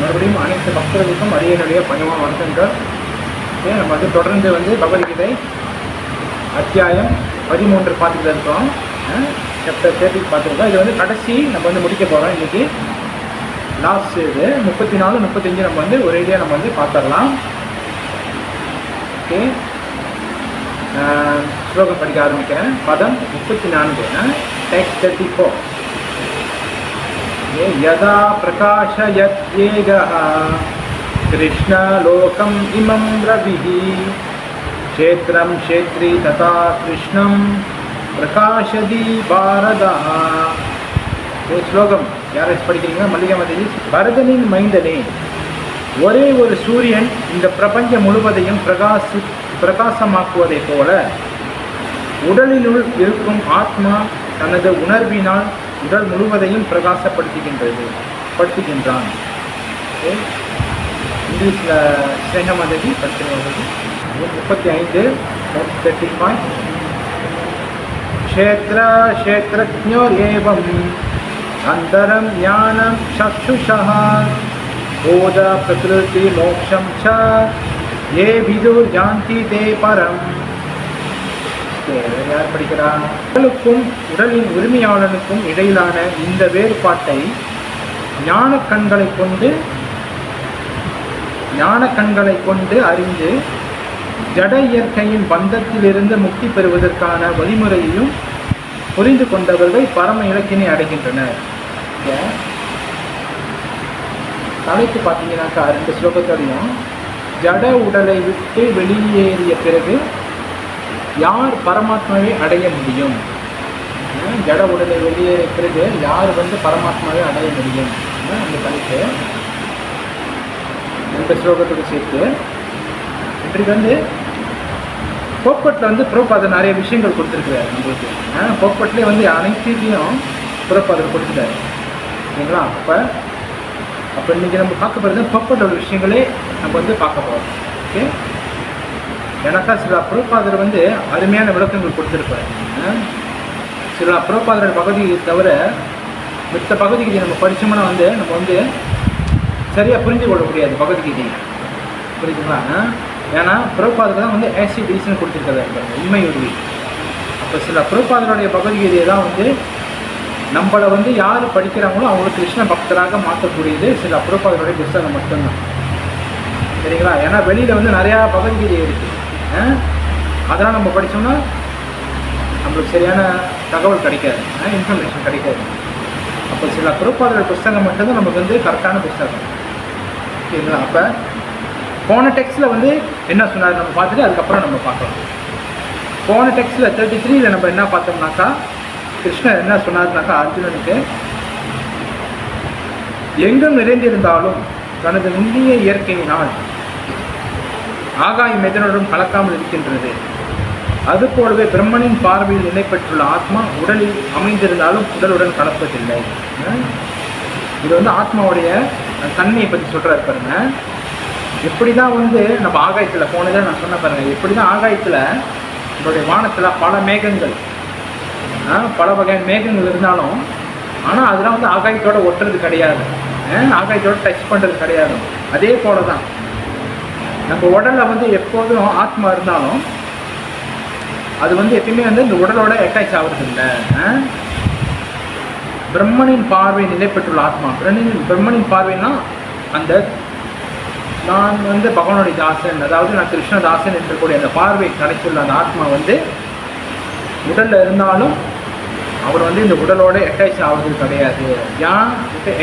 மறுபடியும் அனைத்து பக்தர்களுக்கும் அடியனுடைய பணிவான வணக்கங்கள். நம்ம வந்து தொடர்ந்து வந்து பகவத்கீதை அத்தியாயம் 13 பார்த்துட்டு இருக்கோம். சாப்டர் 30 பார்த்துருக்கோம். இது வந்து கடைசி நம்ம வந்து முடிக்க போகிறோம். இன்றைக்கி லாஸ்ட் இது 34, 35 நம்ம வந்து ஒரு ஐடியா நம்ம வந்து பார்த்துடலாம். ஓகே, ஸ்லோகம் படிக்க ஆரம்பிக்கிறேன். பதம் 34, டெக்ஸ்ட் 34. यदा प्रकाशयत्येगः कृष्णलोकम् इमं रविः क्षेत्रं क्षेत्री तथा कृष्णं प्रकाशति भारतः. ஸ்லோகம் யாரும் படிக்கிறீங்க? மல்லிகா மாதேவி. பரதனின் மைந்தனே, ஒரே ஒரு சூரியன் இந்த பிரபஞ்சம் முழுவதையும் பிரகாசமாக்குவதை போல உடலினுள் இருக்கும் ஆத்மா தனது உணர்வினால் உடல் முழுவதையும் பிரகாசப்படுத்துகின்றான். இங்கிலீஷில் ஸ்னேகமாதேவி படிக்கிறவர்கள் 35 क्षेत्रज्ञोर एवं अंतरं ज्ञानं चक्षुषः बोध प्रकृति मोक्षं च ये विदुर जानति ते परम. யார் படிக்கிறார்? உடலுக்கும் உடலின் உரிமையாளனுக்கும் இடையிலான இந்த வேறுபாட்டை ஞான கண்களை கொண்டு அறிந்து ஜட இயற்கையின் பந்தத்திலிருந்து முக்தி பெறுவதற்கான வழிமுறையையும் புரிந்து கொண்டவர்கள் பரம இலக்கினை அடைகின்றனர். தலைப்பு பார்த்தீங்கன்னாக்கா 2 ஸ்லோகத்தோடையும் ஜட உடலை விட்டு வெளியேறிய பிறகு யார் பரமாத்மாவை அடைய முடியும்? ஜட உடலை வெளியேறிய பிறகு யார் வந்து பரமாத்மாவை அடைய முடியும்? அந்த தலைப்பு இந்த ஸ்லோகத்தோடு சேர்த்து இன்றைக்கு வந்து போக்பட்டில் வந்து புரோபாதர் நிறைய விஷயங்கள் கொடுத்துருக்குறாரு நம்மளுக்கு. போக்பட்டிலே வந்து அனைத்தையும் புரோபாதர் கொடுத்துட்டாரு, சரிங்களா? அப்போ இன்றைக்கி நம்ம பார்க்க போகிறது போக்பட்டோட விஷயங்களே நம்ம வந்து பார்க்க போகிறோம். ஓகே, எனக்கா சில புரோபாதர் வந்து அருமையான விளக்கங்கள் கொடுத்துருப்பாரு. சில புரோபாதர் பகுதியை தவிர மித்த பகுதிகளை நம்ம படித்தோம்னா வந்து நம்ம வந்து சரியாக புரிஞ்சு கொள்ள முடியாது பகவத்கீதை, புரியுதுங்களா? ஏன்னா புரோபாதர் தான் வந்து ACDCன்னு கொடுத்துருக்காரு, உண்மை உறுதி. அப்போ சில புரோபாதருடைய பகவத்கீதையை தான் வந்து நம்மளை வந்து யார் படிக்கிறாங்களோ அவங்களுக்கு கிருஷ்ண பக்தராக மாற்றக்கூடியது சில புரோபாதருடைய புத்தகம் மட்டும்தான், சரிங்களா? ஏன்னா வெளியில் வந்து நிறையா பகவத்கீதை இருக்குது, அதெல்லாம் நம்ம படித்தோம்னா நம்மளுக்கு சரியான தகவல் கிடைக்காது, இன்ஃபர்மேஷன் கிடைக்காது. அப்போ சில புரோபாதருடைய புத்தகம் மட்டும்தான் நமக்கு வந்து கரெக்டான புத்தகம், சரிங்களா? அப்போ போன டெக்ஸ்ட்டில் வந்து என்ன சொன்னார் நம்ம பார்த்துட்டு அதுக்கப்புறம் நம்ம பார்க்கலாம். போன டெக்ஸ்ட்டில் 33 நம்ம என்ன பார்த்தோம்னாக்கா கிருஷ்ணர் என்ன சொன்னார்னாக்கா அர்ஜுனனுக்கு எங்கும் நிறைந்திருந்தாலும் தனது நுண்ணிய இயற்கையினால் ஆகாயம் எதனுடன் கலக்காமல் இருக்கின்றது. அதுபோலவே பிரம்மனின் பார்வையில் நிலை பெற்றுள்ள ஆத்மா உடலில் அமைந்திருந்தாலும் உடலுடன் கலப்பதில்லை. இது வந்து ஆத்மாவுடைய தன்மையை பற்றி சொல்கிறார் பாருங்க. எப்படி தான் வந்து நம்ம ஆகாயத்தில் போனதை நான் சொன்ன பாருங்கள், எப்படி தான் ஆகாயத்தில் நம்மளுடைய வானத்தில் பல மேகங்கள், பல வகையான மேகங்கள் இருந்தாலும் ஆனால் அதெல்லாம் வந்து ஆகாயத்தோடு ஒட்டுறது கிடையாது, ஆகாயத்தோடு டச் பண்ணுறது கிடையாது. அதே போல தான் நம்ம உடலில் வந்து எப்போதும் ஆத்மா இருந்தாலும் அது வந்து எப்பயுமே வந்து இந்த உடலோட அட்டாச் ஆகுறது இல்லை. பிரம்மனின் பார்வை நிலை பெற்றுள்ள ஆத்மா, பிரம்மனின் பார்வைன்னா அந்த நான் வந்து பகவானுடைய தாசன், அதாவது நான் கிருஷ்ணதாசன் என்றக்கூடிய அந்த பார்வை கிடைத்துள்ள அந்த ஆத்மா வந்து உடலில் இருந்தாலும் அவர் வந்து இந்த உடலோட அட்டாச் ஆகுறது கிடையாது. ஏன்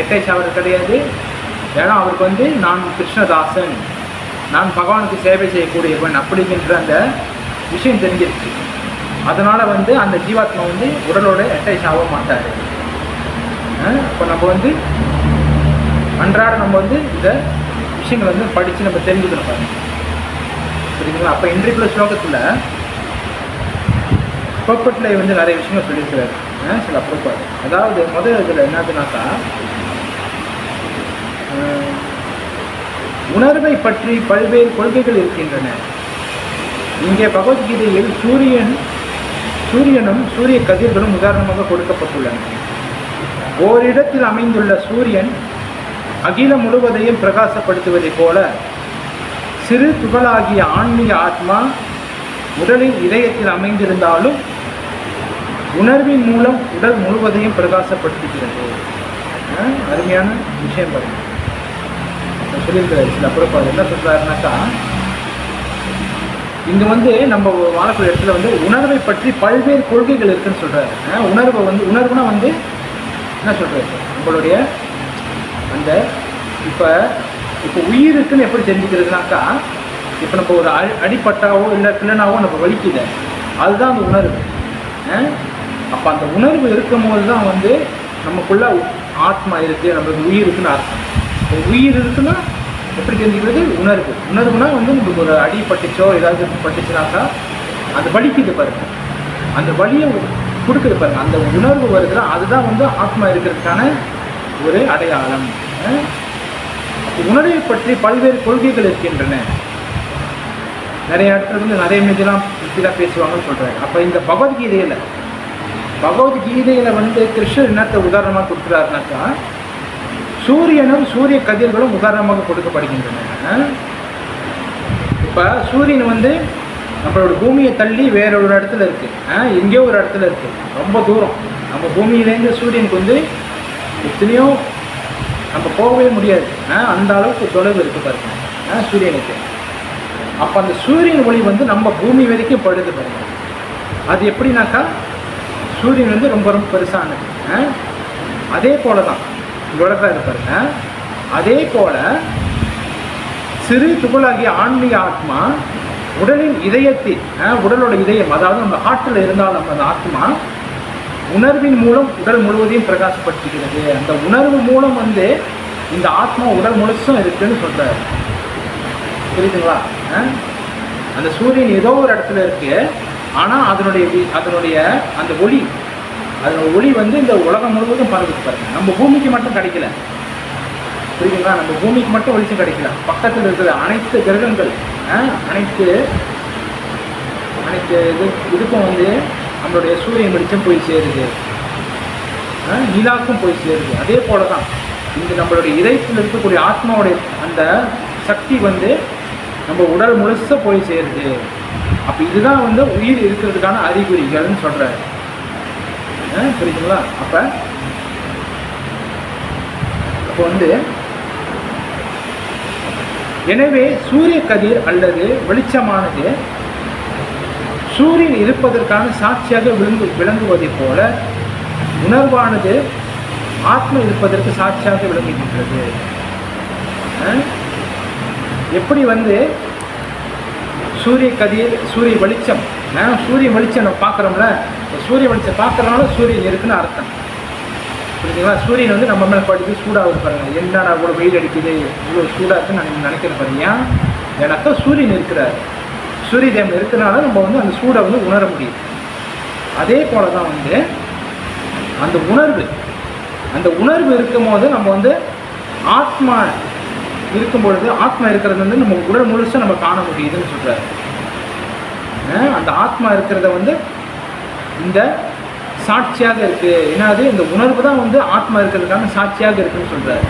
அட்டாச் ஆகுறது கிடையாது? ஏன்னா அவருக்கு வந்து நான் கிருஷ்ணதாசன், நான் பகவானுக்கு சேவை செய்யக்கூடியவன் அப்படிங்கிற அந்த விஷயம் தெரிஞ்சிருச்சு. அதனால் வந்து அந்த ஜீவாத்மா வந்து உடலோட அட்டாச் ஆக மாட்டார். இப்போ நம்ம வந்து அன்றாட நம்ம வந்து இந்த விஷயங்களை வந்து படித்து நம்ம தெரிஞ்சுக்கணும் பாருங்க, சரிங்களா? அப்போ இன்றைக்குள்ள ஸ்லோகத்தில் புரோபட்டில் வந்து நிறைய விஷயங்கள் சொல்லியிருக்கிறாரு சில புரோபாடு. அதாவது முதல் இதில் என்னதுனாக்கா உணர்வை பற்றி பல்வேறு கொள்கைகள் இருக்கின்றன. இங்கே பகவத்கீதையில் சூரியனும் சூரிய கதிர்களும் உதாரணமாக கொடுக்கப்பட்டுள்ளன. ஓரிடத்தில் அமைந்துள்ள சூரியன் அகிலம் முழுவதையும் பிரகாசப்படுத்துவதைப் போல சிறு துகளாகிய ஆன்மீக ஆத்மா உடலின் இதயத்தில் அமைந்திருந்தாலும் உணர்வின் மூலம் உடல் முழுவதையும் பிரகாசப்படுத்துகிறது. அருமையான விஷயம் பாருங்க சொல்லியிருக்கிறாரு. சில அப்புறம் என்ன சொல்றாருனாக்கா, இங்க வந்து நம்ம வாழக்கூடிய இடத்துல வந்து உணர்வை பற்றி பல்வேறு கொள்கைகள் இருக்குன்னு சொல்றாரு. உணர்வுனா வந்து என்ன சொல்றாரு, நம்மளுடைய அந்த இப்போ உயிர் இருக்குன்னு எப்படி தெரிஞ்சுக்கிறதுனாக்கா, இப்போ நம்ம ஒரு அடிப்பட்டாவோ இல்லை கிளனாவோ நம்ம வலிக்குது, அதுதான் அந்த உணர்வு. அப்போ அந்த உணர்வு இருக்கும் போது தான் வந்து நமக்குள்ள ஆத்மா இருக்குது, நம்மளுக்கு உயிர் இருக்குன்னு அர்த்தம். உயிர் இருக்குன்னா எப்படி தெரிஞ்சுக்கிறது? உணர்வுனா வந்து நம்மளுக்கு ஒரு அடி பட்டுச்சோ ஏதாவது பட்டுச்சுனாக்கா அது வலிக்குது பாருங்க, அந்த வலியை கொடுக்குது பாருங்க, அந்த உணர்வு வருதுன்னா அதுதான் வந்து ஆத்மா இருக்கிறதுக்கான ஒரு அடையாளம். உணர்வை பற்றி பல்வேறு கொள்கைகள் இருக்கின்றன. நிறைய இடத்துல வந்து நிறைய மீதெல்லாம் இப்படிதான் பேசுவாங்கன்னு சொல்றாங்க. அப்போ இந்த பகவத்கீதையில வந்து கிருஷ்ணர் என்னத்தை உதாரணமாக கொடுக்குறாருனாக்கா, சூரியனும் சூரிய கதிர்களும் உதாரணமாக கொடுக்கப்படுகின்றன. இப்போ சூரியன் வந்து நம்மளோட பூமியை தள்ளி வேற ஒரு இடத்துல இருக்கு, எங்கேயோ ஒரு இடத்துல இருக்கு, ரொம்ப தூரம். நம்ம பூமியிலேருந்து சூரியனுக்கு வந்து எத்தனையோ நம்ம போகவே முடியாது, அந்த அளவுக்கு தொலைவு இருக்கு பாருங்க சூரியனுக்கு. அப்போ அந்த சூரியன் ஒளி வந்து நம்ம பூமி வரைக்கும் படுது பாருங்க. அது எப்படின்னாக்கா, சூரியன் வந்து ரொம்ப ரொம்ப பெருசானது. அதே போல தான் இதோட தான் இருப்பாருங்க. அதே போல சிறு துகளாகிய ஆன்மீக ஆத்மா உடலின் இதயத்தில், உடலோட இதயம், அதாவது நம்ம ஹார்ட்டில் இருந்தால் நம்ம அந்த ஆத்மா உணர்வின் மூலம் உடல் முழுவதையும் பிரகாசப்படுத்துகிறது. அந்த உணர்வு மூலம் வந்து இந்த ஆத்மா உடல் முழுசும் இருக்குன்னு சொல்றாரு. புரியுதுங்களா? அந்த சூரியன் ஏதோ ஒரு இடத்துல இருக்கு, ஆனால் அதனுடைய அந்த ஒளி வந்து இந்த உலகம் முழுவதும் பரவிட்டு பாருங்க. நம்ம பூமிக்கு மட்டும் கிடைக்கல, புரியுதுங்களா? நம்ம பூமிக்கு மட்டும் வெளிச்சம் கிடைக்கல, பக்கத்தில் இருக்கிற அனைத்து கிரகங்கள், அனைத்து இதுக்கும் வந்து நம்மளுடைய சூரியன் வெளிச்சம் போய் சேருது, நிலாக்கும் போய் சேருது. அதே போல தான் இங்கே நம்மளுடைய இதயத்தில் இருக்கக்கூடிய ஆத்மாவுடைய அந்த சக்தி வந்து நம்ம உடல் முழுச போய் சேருது. அப்போ இதுதான் வந்து உயிர் இருக்கிறதுக்கான அறிகுறிகள்னு சொல்கிறாரு. புரியுதுங்களா? அப்போ வந்து எனவே சூரிய கதிர் அல்லது வெளிச்சமானது சூரியன் இருப்பதற்கான சாட்சியாக விளங்குவதைப் போல உணர்வானது ஆத்மா இருப்பதற்கு சாட்சியாக விளங்குகின்றது. எப்படி வந்து சூரிய கதிர், சூரிய வெளிச்சம் நம்ம பார்க்குறோம்ல, சூரிய வெளிச்சம் பார்க்குறதுனால சூரியன் இருக்குன்னு அர்த்தம். புரியுதுங்களா? சூரியன் வந்து நம்ம மேலே படித்து சூடாக பாருங்க, என்னடா இவ்வளோ வெயில் அடிக்குது, இவ்வளோ சூடாக இருக்குன்னு நான் நினைக்கிறேன் பாருங்க. ஏன்னாக்கா சூரியன் இருக்கிறார், சூரிய தேவன் இருக்கிறனால நம்ம வந்து அந்த சூடை வந்து உணர முடியும். அதே போல தான் வந்து அந்த உணர்வு இருக்கும் போது நம்ம வந்து ஆத்மா இருக்கும் பொழுது, ஆத்மா இருக்கிறது வந்து நம்ம உடல் முழுசா நம்ம காண முடியுதுன்னு சொல்றாரு. அந்த ஆத்மா இருக்கிறத வந்து இந்த சாட்சியாக இருக்கு. என்னது? இந்த உணர்வு தான் வந்து ஆத்மா இருக்கிறதுக்கான சாட்சியாக இருக்குன்னு சொல்றாரு.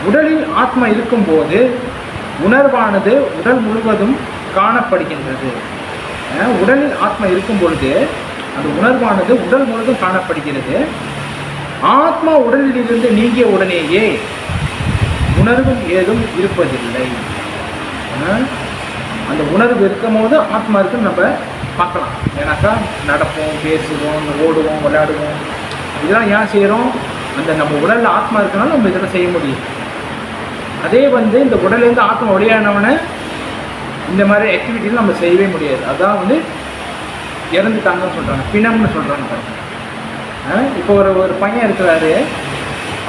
உடலில் ஆத்மா இருக்கும்போது உணர்வானது உடல் முழுவதும் காணப்படுகின்றது. உடலில் ஆத்மா இருக்கும் பொழுது அந்த உணர்வானது உடல் முழுவதும் காணப்படுகிறது. ஆத்மா உடலில் இருந்து நீங்கிய உடனேயே உணர்வும் ஏதும் இருப்பதில்லை. அந்த உணர்வு இருக்கும் போது ஆத்மா இருக்குன்னு நம்ம பார்க்கலாம். ஏன்னாக்கா நடப்போம், பேசுவோம், ஓடுவோம், விளையாடுவோம், இதெல்லாம் ஏன் செய்கிறோம்? அந்த நம்ம உடலில் ஆத்மா இருக்கனால நம்ம இதெல்லாம் செய்ய முடியும். அதே வந்து இந்த உடலேருந்து ஆத்மா வெளியானவனை இந்த மாதிரி ஆக்டிவிட்டிலாம் நம்ம செய்யவே முடியாது. அதான் வந்து இறந்துட்டாங்கன்னு சொல்கிறாங்க, பிணம்னு சொல்கிறாங்க. இப்போ ஒரு பையன் இருக்கிறாரு,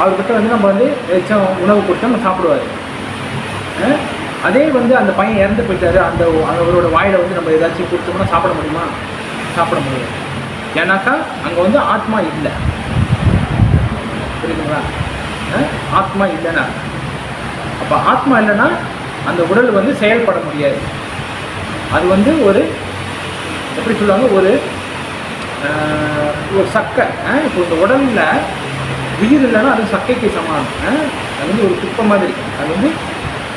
அவர்கிட்ட வந்து நம்ம வந்து ஏதாச்சும் உணவு கொடுத்தா நம்ம சாப்பிடுவார். அதே வந்து அந்த பையன் இறந்து போயிட்டாரு, அவரோட வாயில் வந்து நம்ம ஏதாச்சும் கொடுத்தோம்னா சாப்பிட முடியுமா? சாப்பிட முடியாது. ஏன்னாக்கா அங்கே வந்து ஆத்மா இல்லை. புரியுதுங்களா? ஆத்மா இல்லைன்னா, அப்போ ஆத்மா இல்லைன்னா அந்த உடல் வந்து செயல்பட முடியாது. அது வந்து ஒரு எப்படி சொல்லுவாங்க, ஒரு சக்கை. இப்போ இந்த உடலில் உயிர் இல்லைன்னா அது சக்கைக்கு சமானம். அது வந்து ஒரு குப்பை மாதிரி, அது வந்து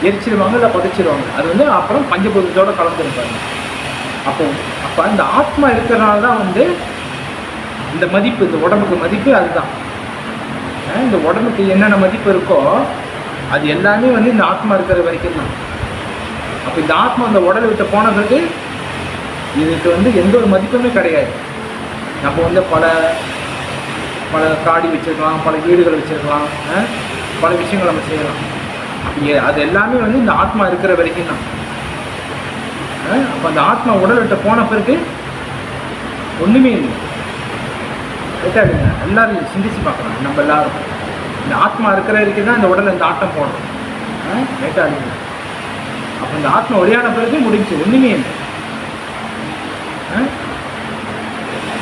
எரிச்சிடுவாங்க இல்லை புதைச்சிடுவாங்க. அது வந்து அப்புறம் பஞ்சபூதத்தோடு கலந்துருப்பாங்க. அப்போ இந்த ஆத்மா இருக்கிறனால தான் வந்து இந்த மதிப்பு, இந்த உடம்புக்கு மதிப்பு அதுதான். இந்த உடம்புக்கு என்னென்ன மதிப்பு இருக்கோ அது எல்லாமே வந்து இந்த ஆத்மா இருக்கிற வரைக்கும் தான். அப்போ இந்த ஆத்மா அந்த உடலை விட்டு போன பிறகு இதுக்கு வந்து எந்த ஒரு மதிப்புமே கிடையாது. நம்ம வந்து பல பல காடி வச்சுருக்கலாம், பல வீடுகள் வச்சுருக்கலாம், பல விஷயங்கள் நம்ம செய்யலாம். அது எல்லாமே வந்து இந்த ஆத்மா இருக்கிற வரைக்கும் தான். அப்போ அந்த ஆத்மா உடல் விட்டு போன பிறகு ஒன்றுமே இல்லை. கேட்டாடுங்க, எல்லாரும் சிந்திச்சு பார்க்கலாம். நம்ம எல்லாரும் இந்த ஆத்மா இருக்கிற வரைக்கும் தான் இந்த உடலை இந்த ஆட்டம் போடுறோம். கேட்டாடுங்க. அப்போ இந்த ஆத்மா ஒளியான பிறகு முடிஞ்சு ஒன்றுமே இல்லை.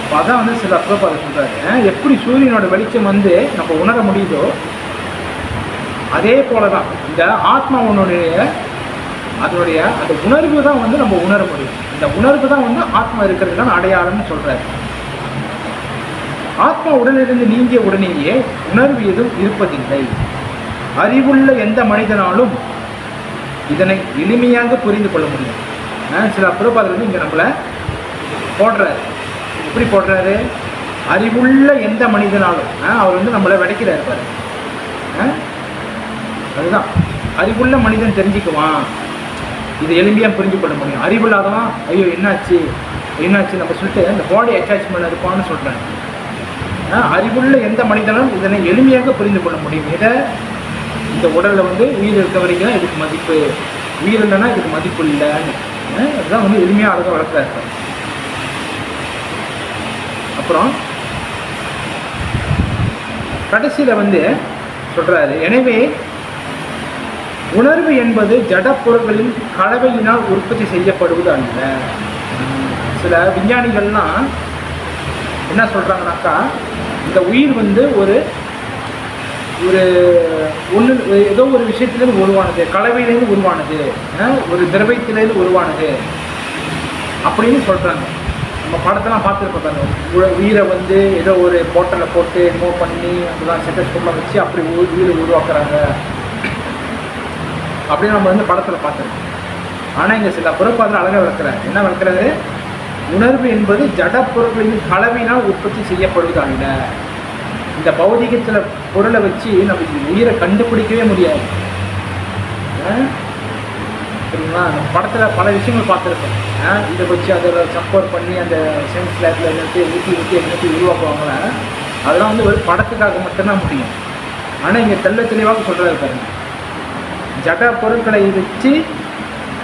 அப்போ அதான் வந்து சில பிரபாத சொல்கிறாரு, எப்படி சூரியனோட வெளிச்சம் வந்து நம்ம உணர முடியுதோ அதே போல தான் இந்த ஆத்மாவனுடைய அதனுடைய அந்த உணர்வு தான் வந்து நம்ம உணர முடியும். இந்த உணர்வு தான் வந்து ஆத்மா இருக்கிறதுக்கான அடையாளம்னு சொல்கிறாரு. ஆத்மா உடலிருந்து நீங்கிய உடனேயே உணர்வு எதுவும் இருப்பதில்லை. அறிவுள்ள எந்த மனிதனாலும் இதனை எளிமையாக புரிந்து கொள்ள முடியும். சில பிரபாதர் வந்து இங்கே நம்மளை போடுறாரு. எப்படி போடுறாரு? அறிவுள்ள எந்த மனிதனாலும் அவர் வந்து நம்மளை விடைக்கிறார் பாரு. அதுதான் அறிவுள்ள மனிதன் தெரிஞ்சுக்குவான், இது எளிமையாக புரிஞ்சு கொள்ள முடியும். அறிவில்லாதவன் ஐயோ என்னாச்சு நம்ம சொல்லிட்டு இந்த பாடி அட்டாச்மெண்ட் இருப்பான்னு சொல்கிறேன். அறிவுள்ள எந்த மனிதனும் இதனை எளிமையாக புரிந்து கொள்ள முடியும். இதை இந்த உடலில் வந்து உயிர் இருக்க வரைக்கும் இதுக்கு மதிப்பு, உயிர் இல்லைன்னா இதுக்கு மதிப்பு இல்லைன்னு அதுதான் வந்து எளிமையாக அழகாக வளர்க்குறாரு. அப்புறம் கடைசியில் வந்து சொல்கிறாரு, எனவே உணர்வு என்பது ஜட பொருட்களின் கலவையினால் உற்பத்தி செய்யப்படுவது அல்ல. சில விஞ்ஞானிகள்லாம் என்ன சொல்கிறாங்கனாக்கா, இந்த உயிர் வந்து ஒரு ஒரு ஒன்று ஏதோ ஒரு விஷயத்துலேருந்து உருவானது, கலவையிலேருந்து உருவானது, ஒரு திரவியத்திலேருந்து உருவானது அப்படின்னு சொல்கிறாங்க. நம்ம படத்தெல்லாம் பார்த்துருப்போம். உயிரை வந்து ஏதோ ஒரு போட்டலில் போட்டு மூவ் பண்ணி அதெல்லாம் செட்டஸ்கோப்லாம் வச்சு அப்படி உயிரை உருவாக்குறாங்க அப்படின்னு நம்ம வந்து படத்தில் பார்த்துருக்கோம். ஆனால் இங்கே சில புறப்பாதில் அழகாக விளக்குறாரு. என்ன விளக்குறாரு? உணர்வு என்பது ஜட பொருட்களின் கலவையினால் உற்பத்தி செய்யப்படுவது அல்ல. இந்த பௌதிகத்தில் பொருளை வச்சு நம்ம உயிரை கண்டுபிடிக்கவே முடியாது. சரிங்களா? நம்ம படத்தில் பல விஷயங்கள் பார்த்துருக்கோம். இதை வச்சு அதில் சப்போர்ட் பண்ணி அந்த சயின்ஸ் லேபில் என்னட்டு ஊற்றி உருவாக்குவாங்கள, அதெல்லாம் வந்து ஒரு படத்துக்காக மட்டும்தான் முடியும். ஆனால் இங்கே தெளிவாக சொல்கிறாரு பாருங்க, ஜட பொருட்களை வச்சு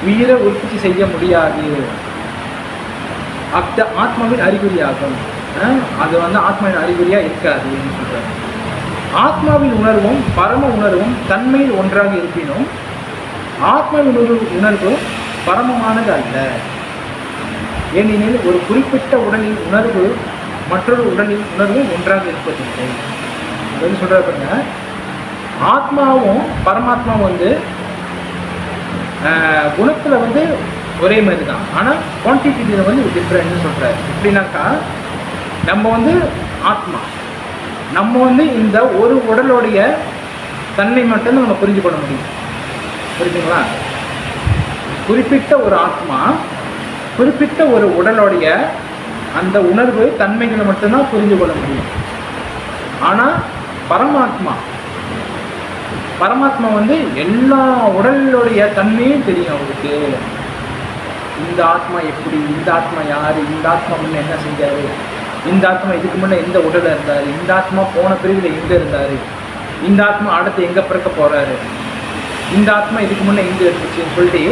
உயிரை உற்பத்தி செய்ய முடியாது. அந்த ஆத்மாவின் அறிகுறியாகும். அது வந்து ஆத்மாவின் அறிகுறியாக இருக்காதுன்னு சொல்கிறார். ஆத்மாவின் உணர்வும் பரம உணர்வும் தன்மையில் ஒன்றாக இருப்பினும் ஆத்மாவின் உணர்வு பரமமானது அல்ல. ஏனெனில் ஒரு குறிப்பிட்ட உடலின் உணர்வு மற்றொரு உடலின் உணர்வு ஒன்றாக இருப்பதில்லை. அப்படின்னு சொல்கிறார் பாருங்க. ஆத்மாவும் பரமாத்மாவும் வந்து குணத்தில் வந்து ஒரே மாதிரி தான், ஆனால் குவான்டிட்டியில் வந்து டிஃப்ரெண்ட்னு சொல்கிறார். எப்படின்னாக்கா, நம்ம வந்து ஆத்மா, நம்ம வந்து இந்த ஒரு உடலுடைய தன்மை மட்டும்தான் நம்ம புரிஞ்சு கொள்ள முடியும். புரியுதுங்களா? குறிப்பிட்ட ஒரு ஆத்மா குறிப்பிட்ட ஒரு உடலுடைய அந்த உணர்வு தன்மைகளை மட்டும்தான் புரிந்து கொள்ள முடியும். ஆனால் பரமாத்மா வந்து எல்லா உடலுடைய தன்மையும் தெரியும் அவருக்கு. இந்த ஆத்மா எப்படி, இந்த ஆத்மா யார், இந்த ஆத்மா முன்னே என்ன செஞ்சார், இந்த ஆத்மா இதுக்கு முன்னே எந்த உடலில் இருந்தார், இந்த ஆத்மா போன பிரிவில் எங்கே இருந்தார், இந்த ஆத்மா அடுத்து எங்கே பிறக்க போகிறாரு, இந்த ஆத்மா இதுக்கு முன்னே எங்கே இருந்துச்சுன்னு சொல்லிட்டு